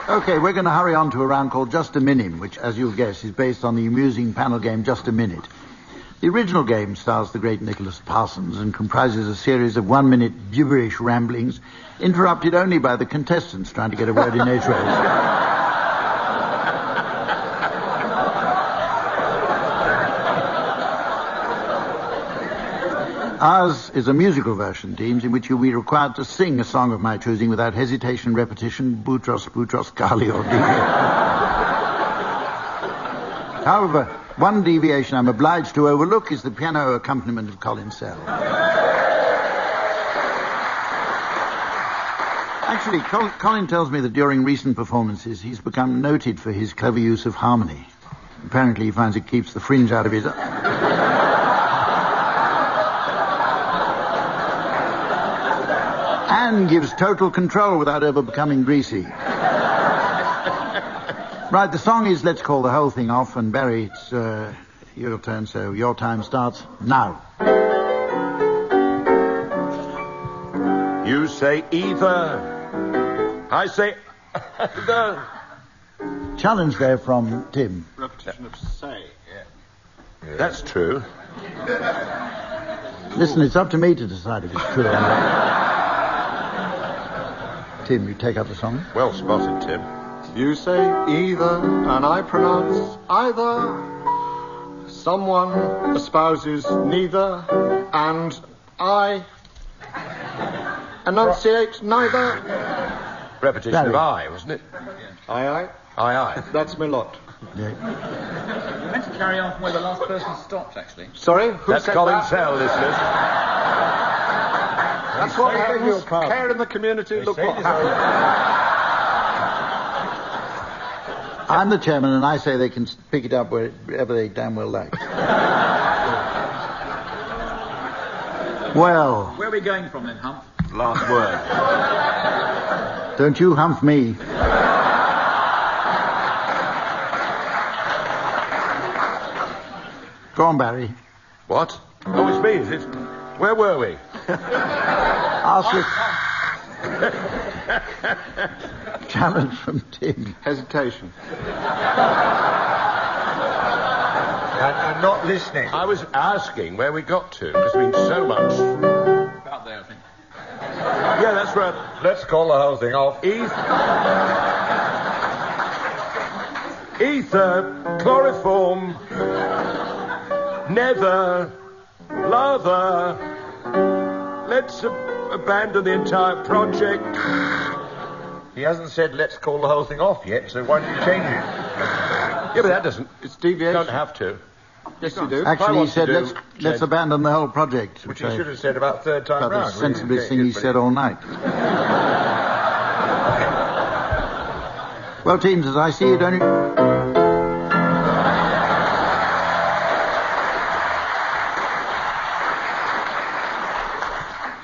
OK, we're going to hurry on to a round called Just a Minim, which, as you'll guess, is based on the amusing panel game Just a Minute. The original game stars the great Nicholas Parsons and comprises a series of 1-minute gibberish ramblings, interrupted only by the contestants trying to get a word in edgeways. Ours is a musical version, teams, in which you'll be required to sing a song of my choosing without hesitation, repetition, boutros, Kali, or deviation. However, one deviation I'm obliged to overlook is the piano accompaniment of Colin Sell. Actually, Colin tells me that during recent performances he's become noted for his clever use of harmony. Apparently he finds it keeps the fringe out of his... and gives total control without ever becoming greasy. Right, the song is Let's Call the Whole Thing Off, and Barry, it's your turn, so your time starts now. You say either. I say either. Challenge there from Tim. Repetition of say. Yeah. That's true. Listen, it's up to me to decide if it's true or not. Tim, you take up the song. Well spotted, Tim. You say either, and I pronounce either. Someone espouses neither, and I enunciate neither. Repetition Barry. of I, wasn't it? Aye. Aye. That's me lot. Yeah. You meant to carry on from where the last person stopped, actually. Sorry? Who That's said Colin that? Sell, listeners. That's what happens. Care in the community. Look what happened. I'm the chairman, and I say they can pick it up wherever they damn well like. Well... Where are we going from then, Hump? Last word. Don't you hump me. Go on, Barry. What? Oh, it's me, is it? Where were we? Ask it. Challenge from Tim. Hesitation. I'm not listening. I was asking where we got to. There's been so much. About there, I think. Yeah, that's right. Let's call the whole thing off. Ether, chloroform, nether, lather, let's abandon the entire project. He hasn't said let's call the whole thing off yet, so why don't you change it? Yeah, but that doesn't... It's deviation. You don't have to. Yes, you do. Actually, he said let's abandon the whole project. Which he should have said about third time About round. the sensiblest thing he said all night. Well, teams, as I see it, only...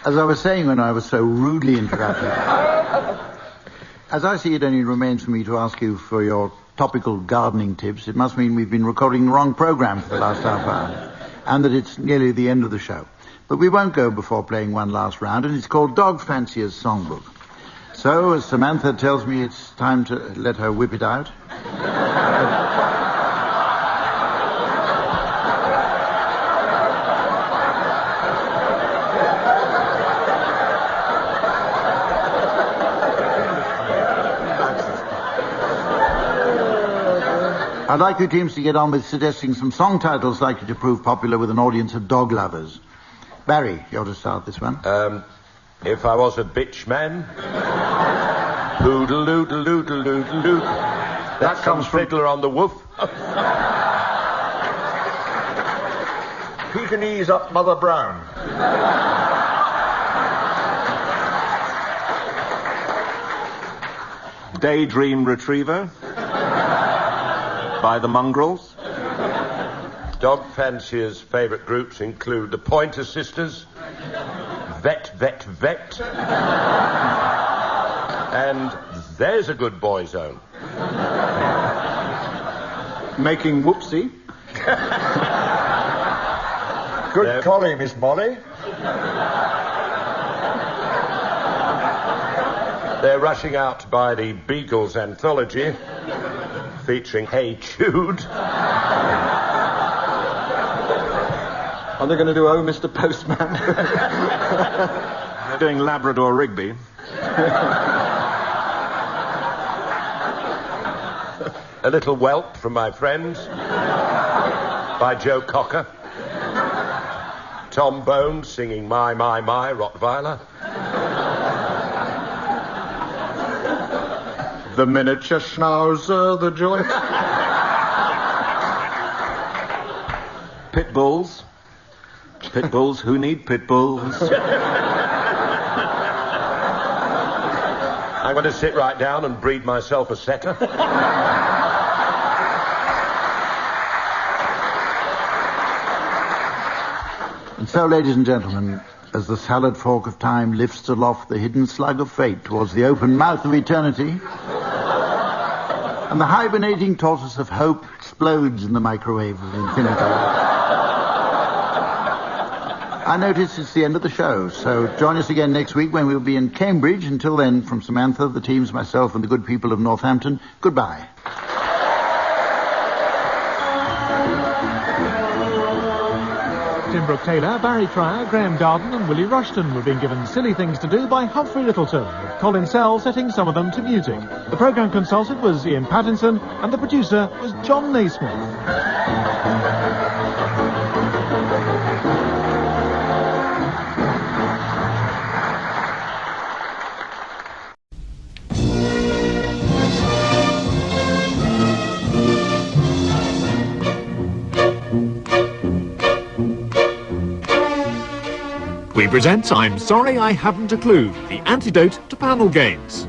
As I was saying when I was so rudely interrupted, as I see it only remains for me to ask you for your topical gardening tips. It must mean we've been recording the wrong programme for the last half hour, and that it's nearly the end of the show. But we won't go before playing one last round, and it's called Dog Fancier's Songbook. So, as Samantha tells me, it's time to let her whip it out. I'd like you teams to get on with suggesting some song titles likely to prove popular with an audience of dog lovers. Barry, you're to start this one. If I was a bitch man... Hoodle-oodle-oodle-oodle-oodle. That comes from Fiddler on the Woof. Pekingese up Mother Brown. Daydream Retriever by the Mongrels. Dog fanciers' favourite groups include the Pointer Sisters, Vet, Vet, Vet, and There's a Good Boy Zone. Making Whoopsie. Good collie, Miss Molly. They're rushing out to buy the Beagles anthology, featuring Hey Jude. Are they going to do Oh, Mr. Postman? They're doing Labrador Rigby. A Little Whelp from My Friends by Joe Cocker. Tom Bones singing My, Rottweiler. The miniature schnauzer, the joint. Pit bulls. Pit bulls who need pit bulls. I'm going to sit right down and breed myself a setter. And so, ladies and gentlemen, as the salad fork of time lifts aloft the hidden slug of fate towards the open mouth of eternity, and the hibernating tortoise of hope explodes in the microwave of infinity, I notice it's the end of the show, so join us again next week when we'll be in Cambridge. Until then, from Samantha, the teams, myself, and the good people of Northampton, goodbye. Tim Brooke-Taylor, Barry Trier, Graeme Garden and Willie Rushton were being given silly things to do by Humphrey Lyttelton, with Colin Sell setting some of them to music. The programme consultant was Ian Pattinson and the producer was John Naismith. We present I'm Sorry I Haven't a Clue, the antidote to panel games.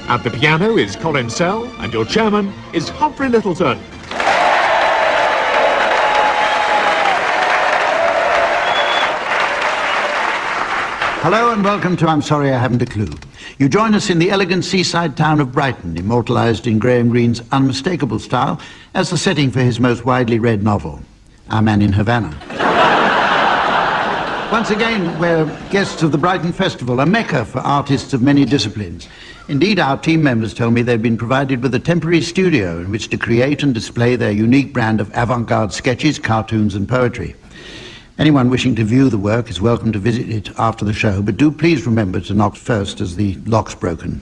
At the piano is Colin Sell, and your chairman is Humphrey Lyttelton. Hello and welcome to I'm Sorry I Haven't a Clue. You join us in the elegant seaside town of Brighton, immortalised in Graham Greene's unmistakable style as the setting for his most widely read novel, Our Man in Havana. Once again, we're guests of the Brighton Festival, a mecca for artists of many disciplines. Indeed, our team members tell me they've been provided with a temporary studio in which to create and display their unique brand of avant-garde sketches, cartoons and poetry. Anyone wishing to view the work is welcome to visit it after the show, but do please remember to knock first as the lock's broken.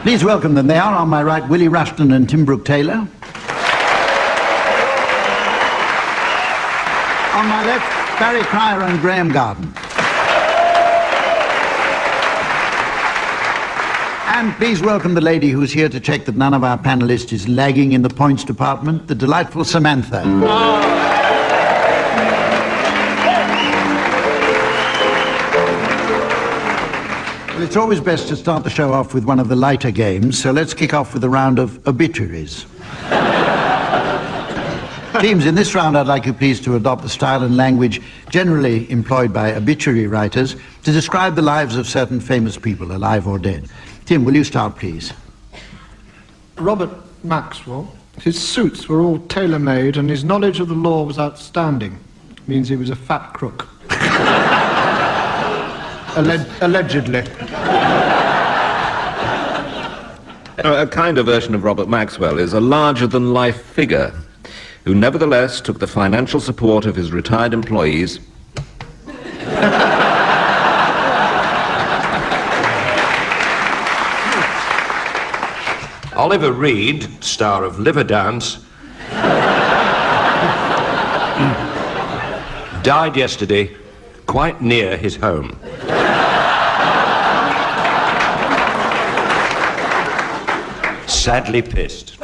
Please welcome them. They are on my right, Willie Rushton and Tim Brooke-Taylor. On my left, Barry Cryer and Graeme Garden. And please welcome the lady who's here to check that none of our panellists is lagging in the points department, the delightful Samantha. Well, it's always best to start the show off with one of the lighter games, so let's kick off with a round of obituaries. Teams, in this round I'd like you please to adopt the style and language generally employed by obituary writers to describe the lives of certain famous people, alive or dead. Tim, will you start, please? Robert Maxwell. His suits were all tailor-made and his knowledge of the law was outstanding. Means he was a fat crook. Allegedly. A kinder version of Robert Maxwell is a larger-than-life figure who nevertheless took the financial support of his retired employees. Oliver Reed, star of Liver Dance, died yesterday quite near his home. Sadly pissed.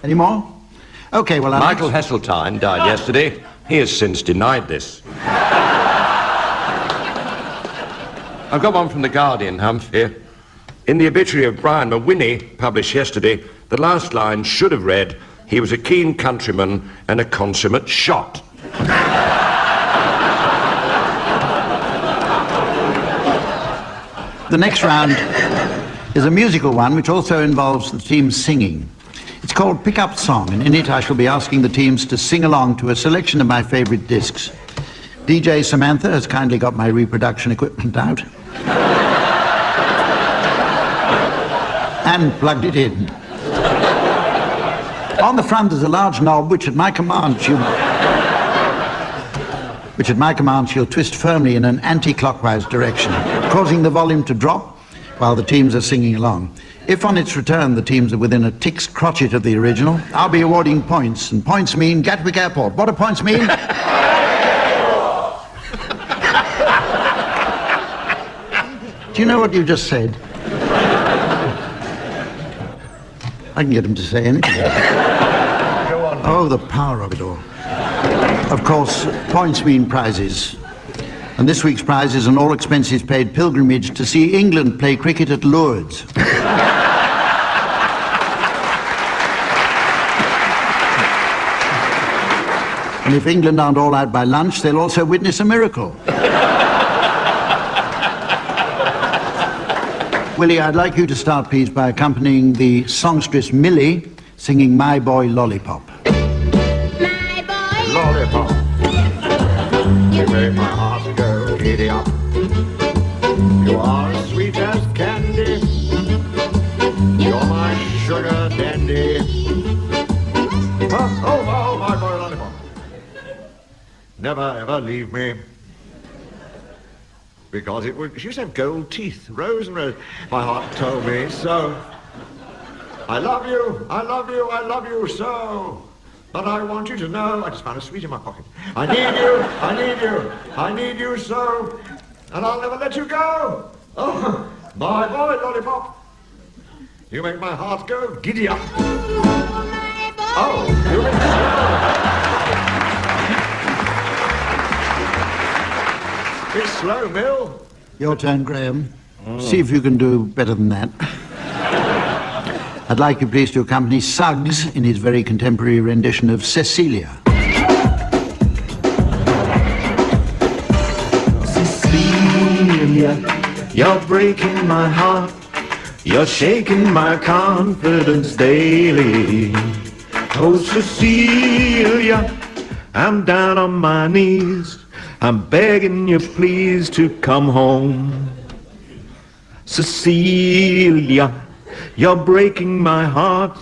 Any more? Okay, well, Michael Heseltine died yesterday. He has since denied this. I've got one from The Guardian, Humphrey. In the obituary of Brian McWhinney, published yesterday, the last line should have read, "He was a keen countryman and a consummate shot." The next round is a musical one which also involves the teams singing. It's called Pick Up Song, and in it I shall be asking the teams to sing along to a selection of my favourite discs. DJ Samantha has kindly got my reproduction equipment out and plugged it in. On the front is a large knob which at my command she'll twist firmly in an anti-clockwise direction, causing the volume to drop while the teams are singing along. If on its return the teams are within a tick's crotchet of the original, I'll be awarding points, and points mean Gatwick Airport. What do points mean? Do you know what you just said? I can get him to say anything. Go on. Oh, the power of it all. Of course, points mean prizes. And this week's prize is an all-expenses-paid pilgrimage to see England play cricket at Lourdes. And if England aren't all out by lunch, they'll also witness a miracle. Willie, I'd like you to start, please, by accompanying the songstress Millie singing My Boy Lollipop. My boy Lollipop, you make my heart go giddy up. You are as sweet as candy, you're my sugar dandy. Oh, my boy Lollipop, never ever leave me. Because it would, she used to have gold teeth, rows and rows. My heart told me so. I love you, I love you, I love you so. But I want you to know, I just found a sweet in my pocket. I need you, I need you, I need you so. And I'll never let you go. Oh, my boy Lollipop, you make my heart go giddy up. Oh, you make me It's slow, Mill. Your turn, Graham. See if you can do better than that. I'd like you, please, to accompany Suggs in his very contemporary rendition of Cecilia. Cecilia, you're breaking my heart. You're shaking my confidence daily. Oh, Cecilia, I'm down on my knees. I'm begging you, please, to come home. Cecilia, you're breaking my heart.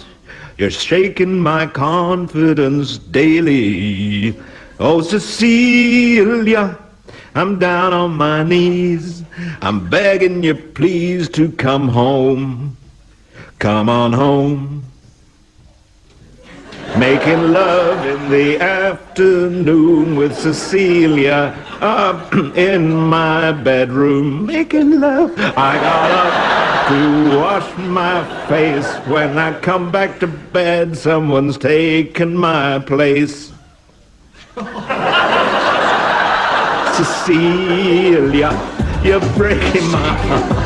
You're shaking my confidence daily. Oh, Cecilia, I'm down on my knees. I'm begging you, please, to come home. come on home. Making love in the afternoon with Cecilia up in my bedroom. Making love. I got up to wash my face. When I come back to bed, someone's taken my place. Cecilia, you're breaking my heart.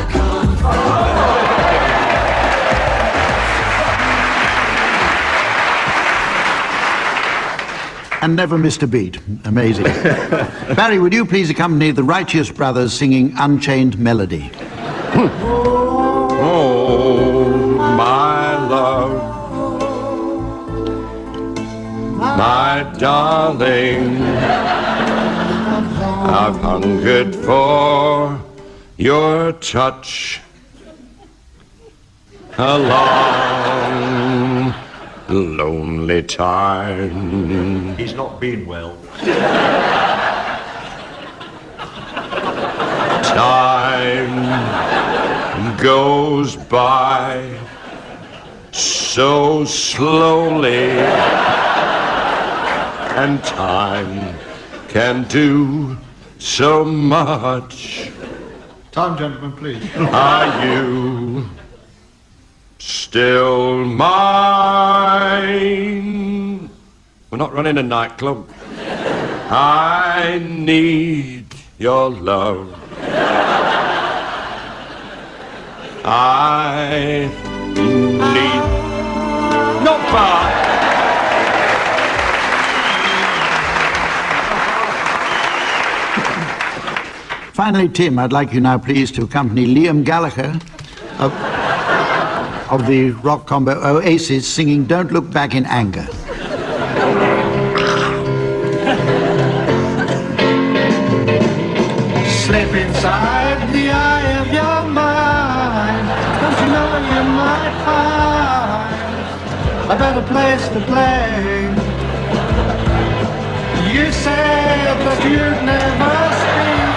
And never missed a beat. Amazing. Barry, would you please accompany the Righteous Brothers singing Unchained Melody? Oh, my love, my darling, I've hungered for your touch a long, lonely time. He's not been well. Time goes by so slowly, and time can do so much. Time, gentlemen, please. Are you still mine? We're not running a nightclub. I need your love. I need... Not far. Finally, Tim, I'd like you now, please, to accompany Liam Gallagher of the rock combo Oasis singing Don't Look Back in Anger. Slip inside the eye of your mind. Don't you know you might find a better place to play? You said that you'd never speak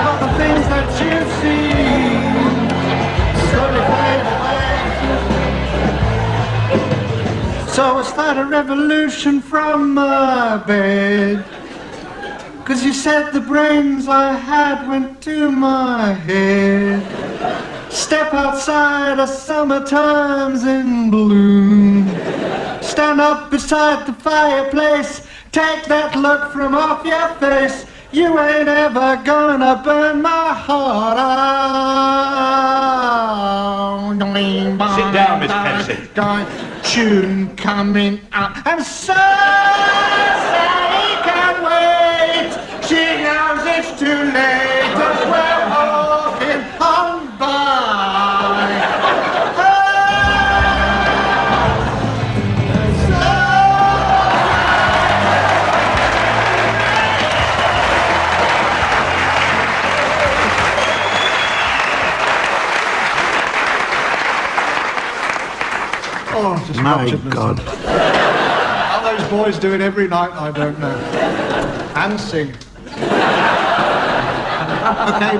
of the things that you've seen. Slowly fade away. So I start a revolution from my bed. 'Cause you said the brains I had went to my head. Step outside a summertime's in bloom. Stand up beside the fireplace. Take that look from off your face. You ain't ever gonna burn my heart out. Sit down, Miss Pensy. Tune coming out. I'm so sad, can't wait. She knows it's too late as we're walking on by. Oh, just My God. How those boys do it every night, I don't know. And sing. Okay,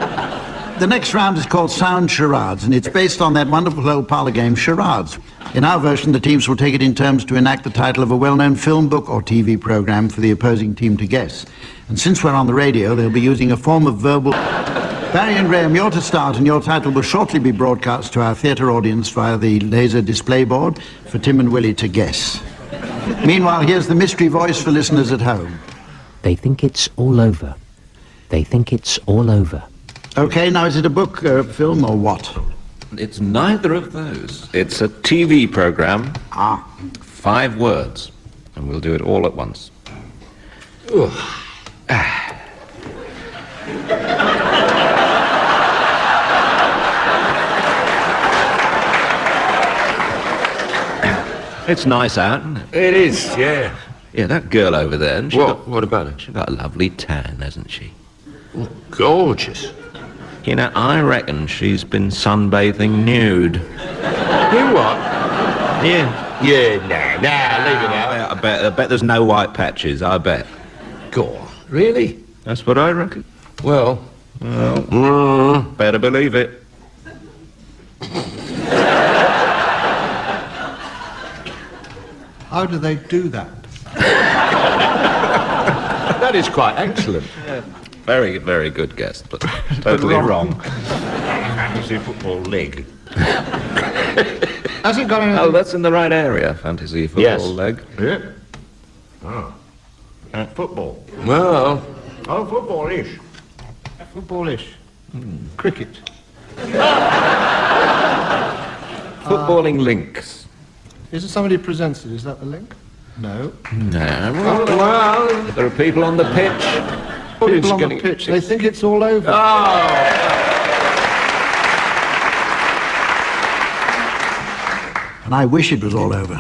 the next round is called Sound Charades, and it's based on that wonderful old parlour game, Charades. In our version, the teams will take it in turns to enact the title of a well-known film, book, or TV programme for the opposing team to guess. And since we're on the radio, they'll be using a form of verbal... Barry and Graeme, you're to start, and your title will shortly be broadcast to our theatre audience via the laser display board for Tim and Willie to guess. Meanwhile, here's the mystery voice for listeners at home. They think it's all over. They think it's all over. Okay, now is it a book, film, or what? It's neither of those. It's a TV programme. 5 words. And we'll do it all at once. It's nice out, isn't it? It is, yeah. Yeah, that girl over there. What about her? She's got a lovely tan, hasn't she? Oh, gorgeous. You know, I reckon she's been sunbathing nude. You what? Yeah. Yeah, nah, leave it out. I bet there's no white patches, I bet. Go on. Really? That's what I reckon. Well, better believe it. How do they do that? That is quite excellent. Very, very good guess, but totally wrong. Fantasy football leg. Has it got any... Oh, that's in the right area, fantasy football Yes. leg. Yeah. Oh. Football. Well... Oh, football-ish. Footballish. Cricket. Footballing links. Is it somebody who presents it? Is that the link? No. No. Well, there are people on the pitch. People on the pitch. They think it's all over. And I wish it was all over.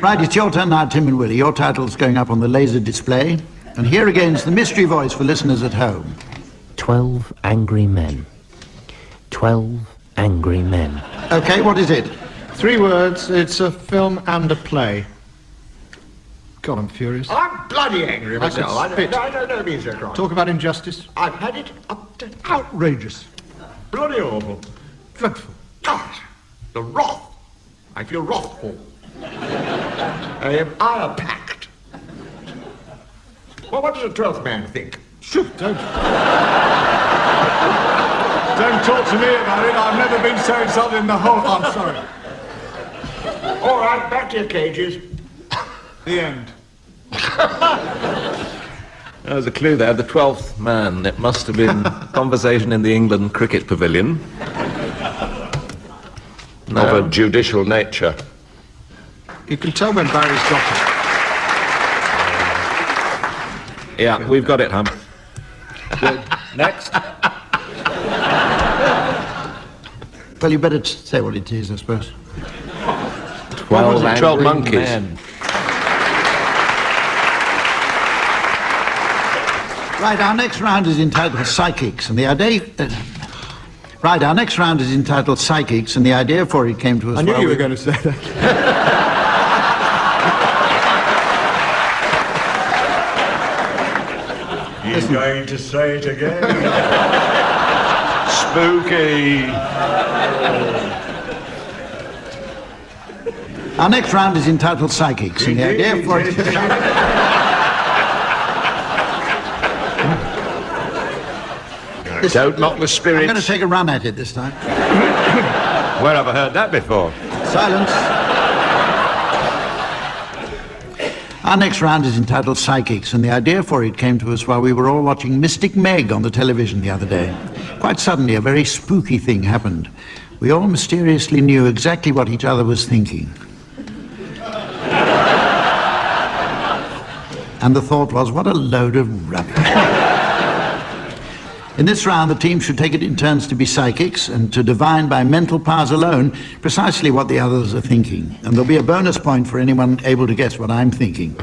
Right, it's your turn now, Tim and Willie. Your title's going up on the laser display. And here again is the mystery voice for listeners at home. 12 angry men. 12 angry men. OK, what is it? 3 words. It's a film and a play. God, I'm furious. I'm bloody angry myself. I could spit. No, means you're right. Talk about injustice. I've had it up to... Outrageous. Bloody awful. Dreadful. God, the wrath. I feel wrathful. I am ire-packed. Well, what does a 12th man think? Shoot, don't. Don't talk to me about it. I've never been so insulted in the whole... I'm sorry. All right, back to your cages. The end. There was a clue there, the 12th man. It must have been conversation in the England cricket pavilion. Of a judicial nature. You can tell when Barry's got it. Yeah, we've got it, Hump. Good. Next. Well, you better say what it is, I suppose. 12 angry monkeys. men. Right, our next round is entitled Psychics, and the idea... Right, our next round is entitled Psychics, and the idea for it came to us... I knew you were going to say that. You're going to say it again? Spooky. Our next round is entitled Psychics, and the idea for it... Don't mock the spirits. I'm going to take a run at it this time. Where have I heard that before? Silence. Our next round is entitled Psychics, and the idea for it came to us while we were all watching Mystic Meg on the television the other day. Quite suddenly, a very spooky thing happened. We all mysteriously knew exactly what each other was thinking. And the thought was, what a load of rubbish. In this round, the team should take it in turns to be psychics and to divine by mental powers alone precisely what the others are thinking. And there'll be a bonus point for anyone able to guess what I'm thinking.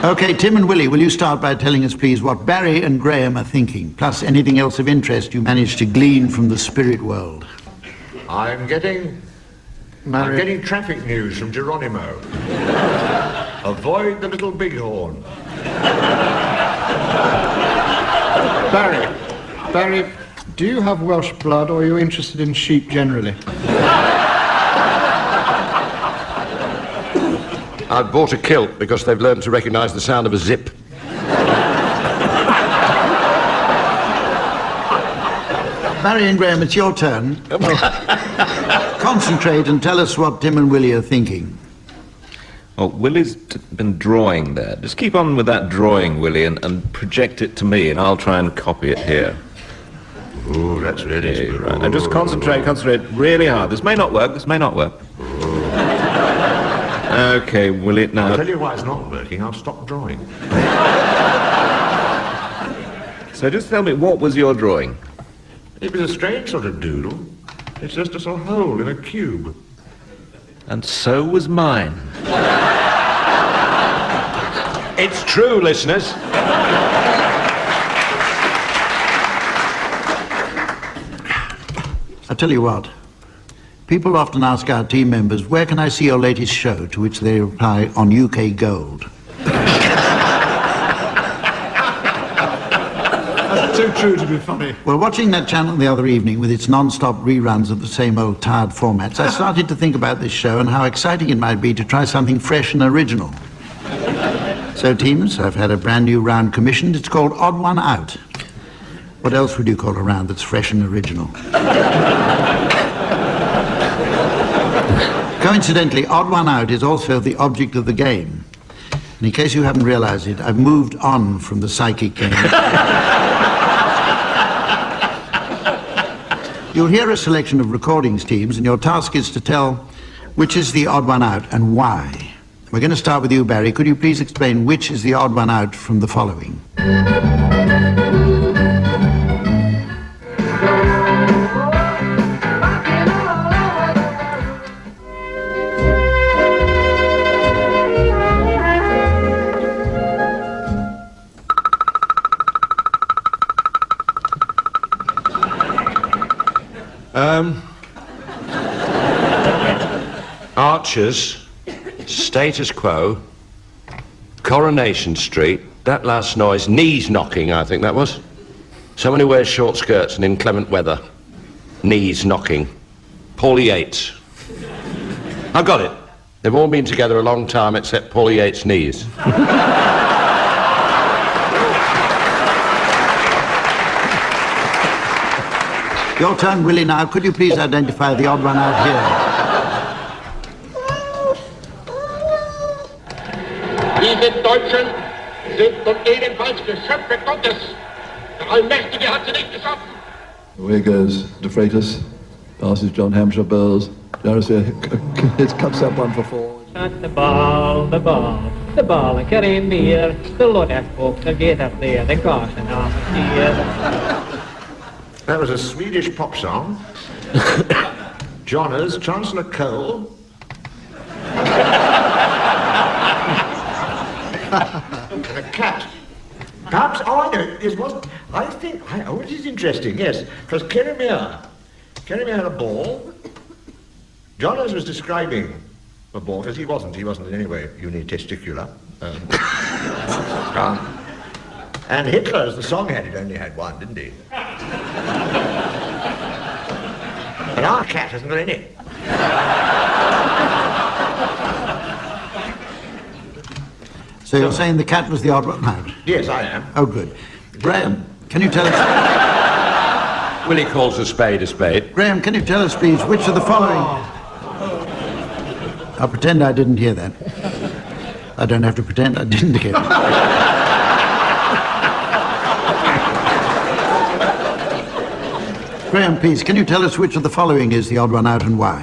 OK, Tim and Willie, will you start by telling us, please, what Barry and Graeme are thinking, plus anything else of interest you managed to glean from the spirit world? I'm getting traffic news from Geronimo. Avoid the little bighorn. Barry, do you have Welsh blood, or are you interested in sheep generally? I've bought a kilt because they've learned to recognise the sound of a zip. Barry and Graeme, it's your turn. Concentrate and tell us what Tim and Willie are thinking. Well, Willie's been drawing there. Just keep on with that drawing, Willie, and project it to me, and I'll try and copy it here. Ooh, that's really spooky. Right. And just concentrate really hard. This may not work. Okay, Willie, now... I'll tell you why it's not working. I'll stop drawing. So just tell me, what was your drawing? It was a strange sort of doodle. It's just a sort of hole in a cube. And so was mine. It's true, listeners. I tell you what, people often ask our team members, where can I see your latest show? To which they reply, on UK Gold. So true to be funny. Well, watching that channel the other evening with its non-stop reruns of the same old tired formats, I started to think about this show and how exciting it might be to try something fresh and original. So, teams, I've had a brand new round commissioned. It's called Odd One Out. What else would you call a round that's fresh and original? Coincidentally, Odd One Out is also the object of the game. And in case you haven't realized it, I've moved on from the psychic game. You'll hear a selection of recordings, teams, and your task is to tell which is the odd one out and why. We're going to start with you, Barry. Could you please explain which is the odd one out from the following? Archers, Status Quo, Coronation Street, that last noise, knees knocking, I think that was. Someone who wears short skirts in inclement weather. Knees knocking. Paulie Yates. I got it. They've all been together a long time except Paulie Yates' knees. Your turn, Willie, now. Could you please identify the odd one out here? Diese Deutschen sind nun ebenfalls Geschöpfe Gottes. Der Allmächtige hat sie nicht geschaffen. Away goes De Freitas, passes John Hampshire Burrs. It cuts up 1 for 4. At the ball, and carry me here. The Lord has spoke, the gate up there, the caution off here. That was a Swedish pop song. Johners, Chancellor Cole. A cat. Perhaps, oh, I know, it wasn't, I think, it is interesting, yes, because Keremere had a ball. Johners was describing a ball, because he wasn't in any way unitesticular. And Hitler, as the song had it, only had one, didn't he? And our cat hasn't got any. So you're saying the cat was the odd one out? Yes, I am. Oh, good. Graeme, can you tell us... Willie calls a spade a spade. Graeme, can you tell us, please, which of the following... I'll pretend I didn't hear that. I don't have to pretend I didn't hear it. Graeme, please, can you tell us which of the following is the odd one out and why?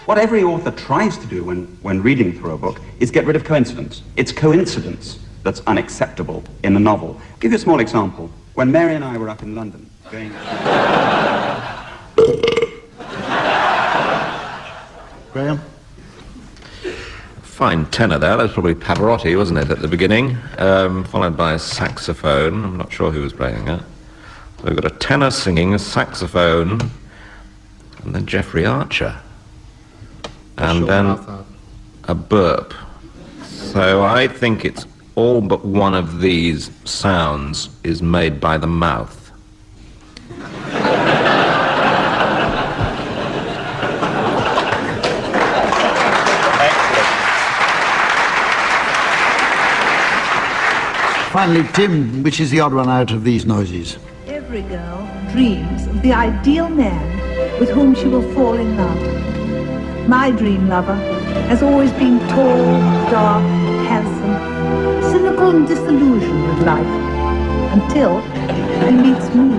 What every author tries to do when reading through a book is get rid of coincidence. It's coincidence that's unacceptable in a novel. I'll give you a small example. When Mary and I were up in London going... Graeme? Fine tenor there. That was probably Pavarotti, wasn't it, at the beginning? Followed by a saxophone. I'm not sure who was playing that. So we've got a tenor singing, a saxophone, and then Jeffrey Archer. And then a burp. So I think it's all but one of these sounds is made by the mouth. Finally, Tim, which is the odd one out of these noises? Every girl dreams of the ideal man with whom she will fall in love. My dream lover has always been tall, dark, handsome, cynical and disillusioned with life, until he meets me.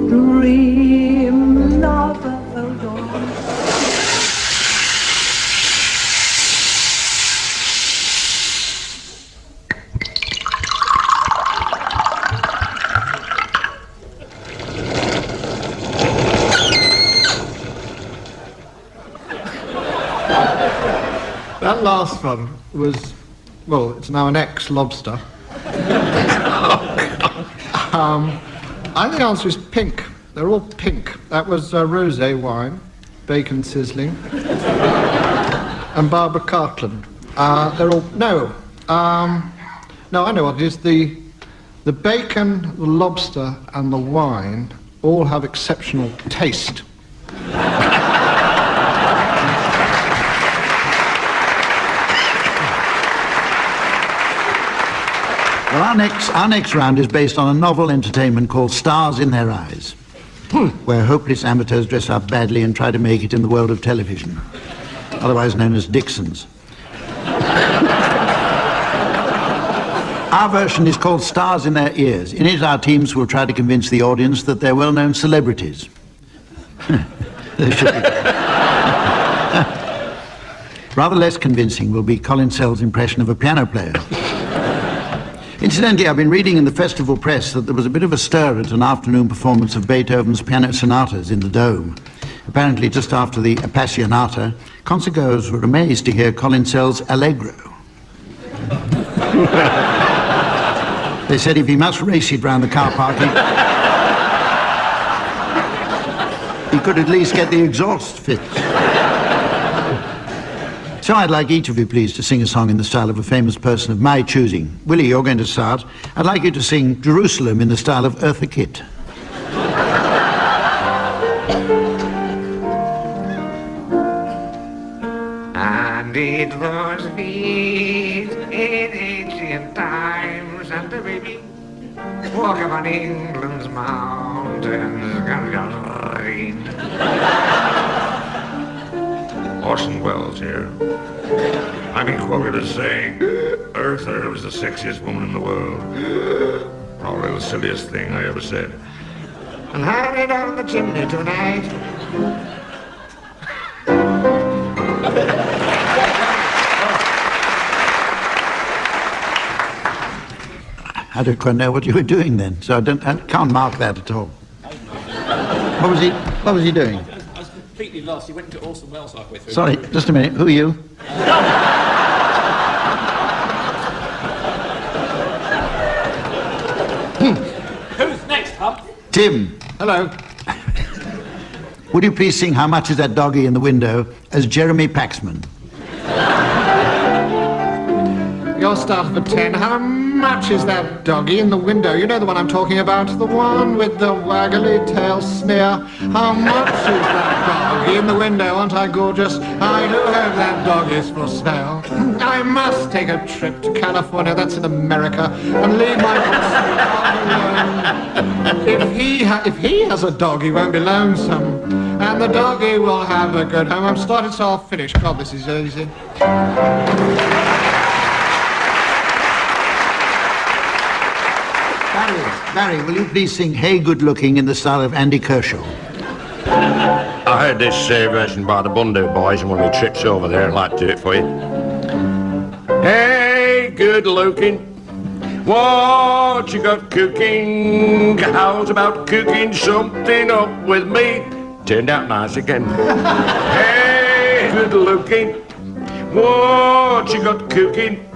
Dream lover, hold on. That last one was, well, it's now an ex-lobster. I think the answer is pink. They're all pink. That was rosé wine, bacon sizzling, and Barbara Cartland. They're all... No. No, I know what it is. The bacon, the lobster, and the wine all have exceptional taste. Well, our next round is based on a novel entertainment called Stars in Their Eyes, where hopeless amateurs dress up badly and try to make it in the world of television, otherwise known as Dixons. Our version is called Stars in Their Ears. In it, our teams will try to convince the audience that they're well-known celebrities. They should be. Rather less convincing will be Colin Sell's impression of a piano player. Incidentally, I've been reading in the festival press that there was a bit of a stir at an afternoon performance of Beethoven's piano sonatas in the Dome. Apparently, just after the Appassionata, concertgoers were amazed to hear Colin Sell's Allegro. They said if he must race it round the car park, he could at least get the exhaust fixed. So I'd like each of you, please, to sing a song in the style of a famous person of my choosing. Willie, you're going to start. I'd like you to sing Jerusalem in the style of Eartha Kitt. And it was these in ancient times, and the baby walk upon England's mountains, green. Orson Welles here. I've been quoted as saying, Eartha was the sexiest woman in the world. Probably the silliest thing I ever said. And hang it on the chimney tonight. I don't quite know what you were doing then, so I can't mark that at all. What was he doing? Completely lost. He went into Orson Welles halfway through. Sorry, just a minute. Who are you? Who's next, Hump? Tim. Hello. Would you please sing How Much Is That Doggy in the Window as Jeremy Paxman? Your start for 10. How much is that doggy in the window? You know the one I'm talking about, the one with the waggly tail sneer. How much is that doggy in the window? Aren't I gorgeous? I do hope that dog is for sale. I must take a trip to California, that's in America, and leave my dog alone. If he has a dog, he won't be lonesome, and the doggy will have a good home. I'm started, so I'll finish. God, this is easy. Barry, will you please sing Hey Good Looking in the style of Andy Kershaw? I heard this version by the Bundu Boys and one of my trips over there. I'd like to do it for you. Hey, good looking, what you got cooking? How's about cooking something up with me? Turned out nice again. Hey, good looking, what you got cooking?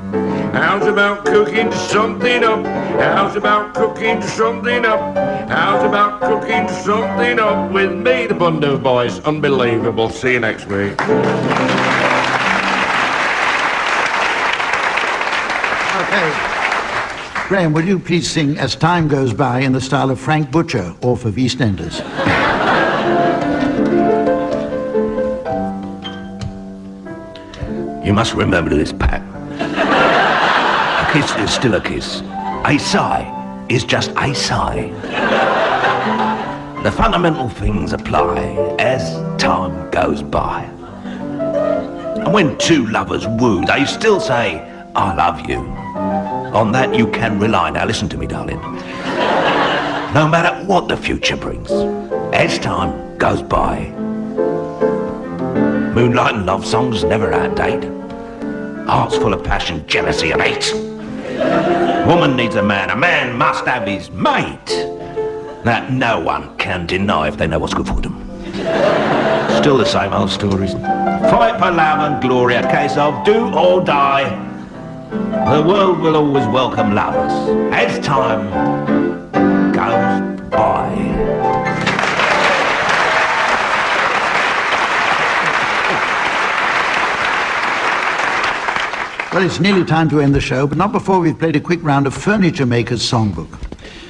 How's about cooking something up? How's about cooking something up? How's about cooking something up with me? The Bundu Boys. Unbelievable. See you next week. Okay. Graeme, will you please sing As Time Goes By in the style of Frank Butcher, off of EastEnders? You must remember this, Pat. A kiss is still a kiss. A sigh is just a sigh. The fundamental things apply as time goes by. And when two lovers woo, they still say, I love you. On that you can rely. Now listen to me, darling. No matter what the future brings, as time goes by. Moonlight and love songs never out of date. Hearts full of passion, jealousy and hate. Woman needs a man must have his mate. That no one can deny if they know what's good for them. Still the same old stories. Fight for love and glory, a case of do or die. The world will always welcome lovers as time goes by. Well, it's nearly time to end the show, but not before we've played a quick round of Furniture Maker's Songbook.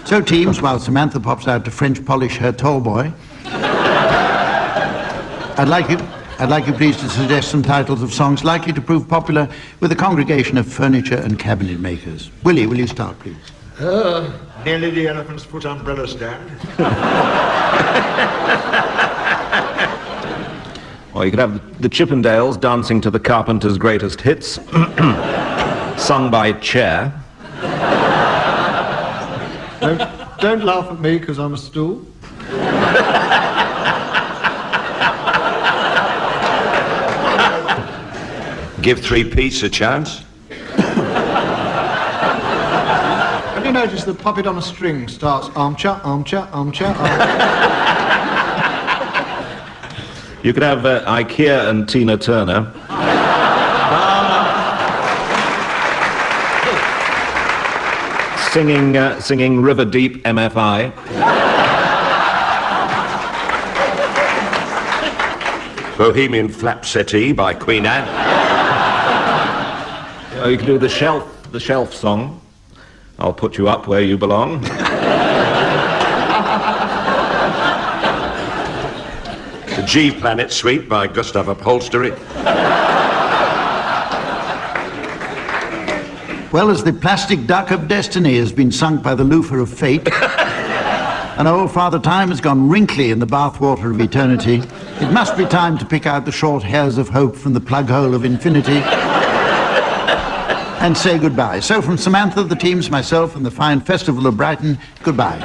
So, teams, while Samantha pops out to French polish her tall boy, I'd like you please to suggest some titles of songs likely to prove popular with a congregation of furniture and cabinet makers. Willie, will you start, please? Nearly the Elephant's Foot umbrella stand. Or you could have the Chippendales dancing to the Carpenter's greatest hits, sung by Cher. Don't laugh at me because I'm a stool. Give Three Peace a chance. Have you noticed the puppet on a string starts armchair, armchair, armchair, armchair? You could have IKEA and Tina Turner. Singing River Deep MFI. Bohemian Flapsettee by Queen Anne. You could do the shelf song. I'll put you up where you belong. The G Planet Suite by Gustav Upholstery. Well, as the plastic duck of destiny has been sunk by the loofah of fate, and old Father Time has gone wrinkly in the bathwater of eternity, it must be time to pick out the short hairs of hope from the plug hole of infinity and say goodbye. So from Samantha, the teams, myself, and the fine Festival of Brighton, goodbye.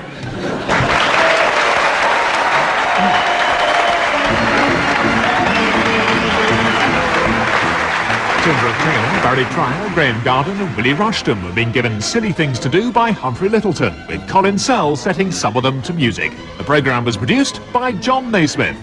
Brooke-Taylor, Barry Trial, Graeme Garden and Willie Rushton were being given Silly Things to Do by Humphrey Lyttelton, with Colin Sell setting some of them to music. The programme was produced by John Naismith.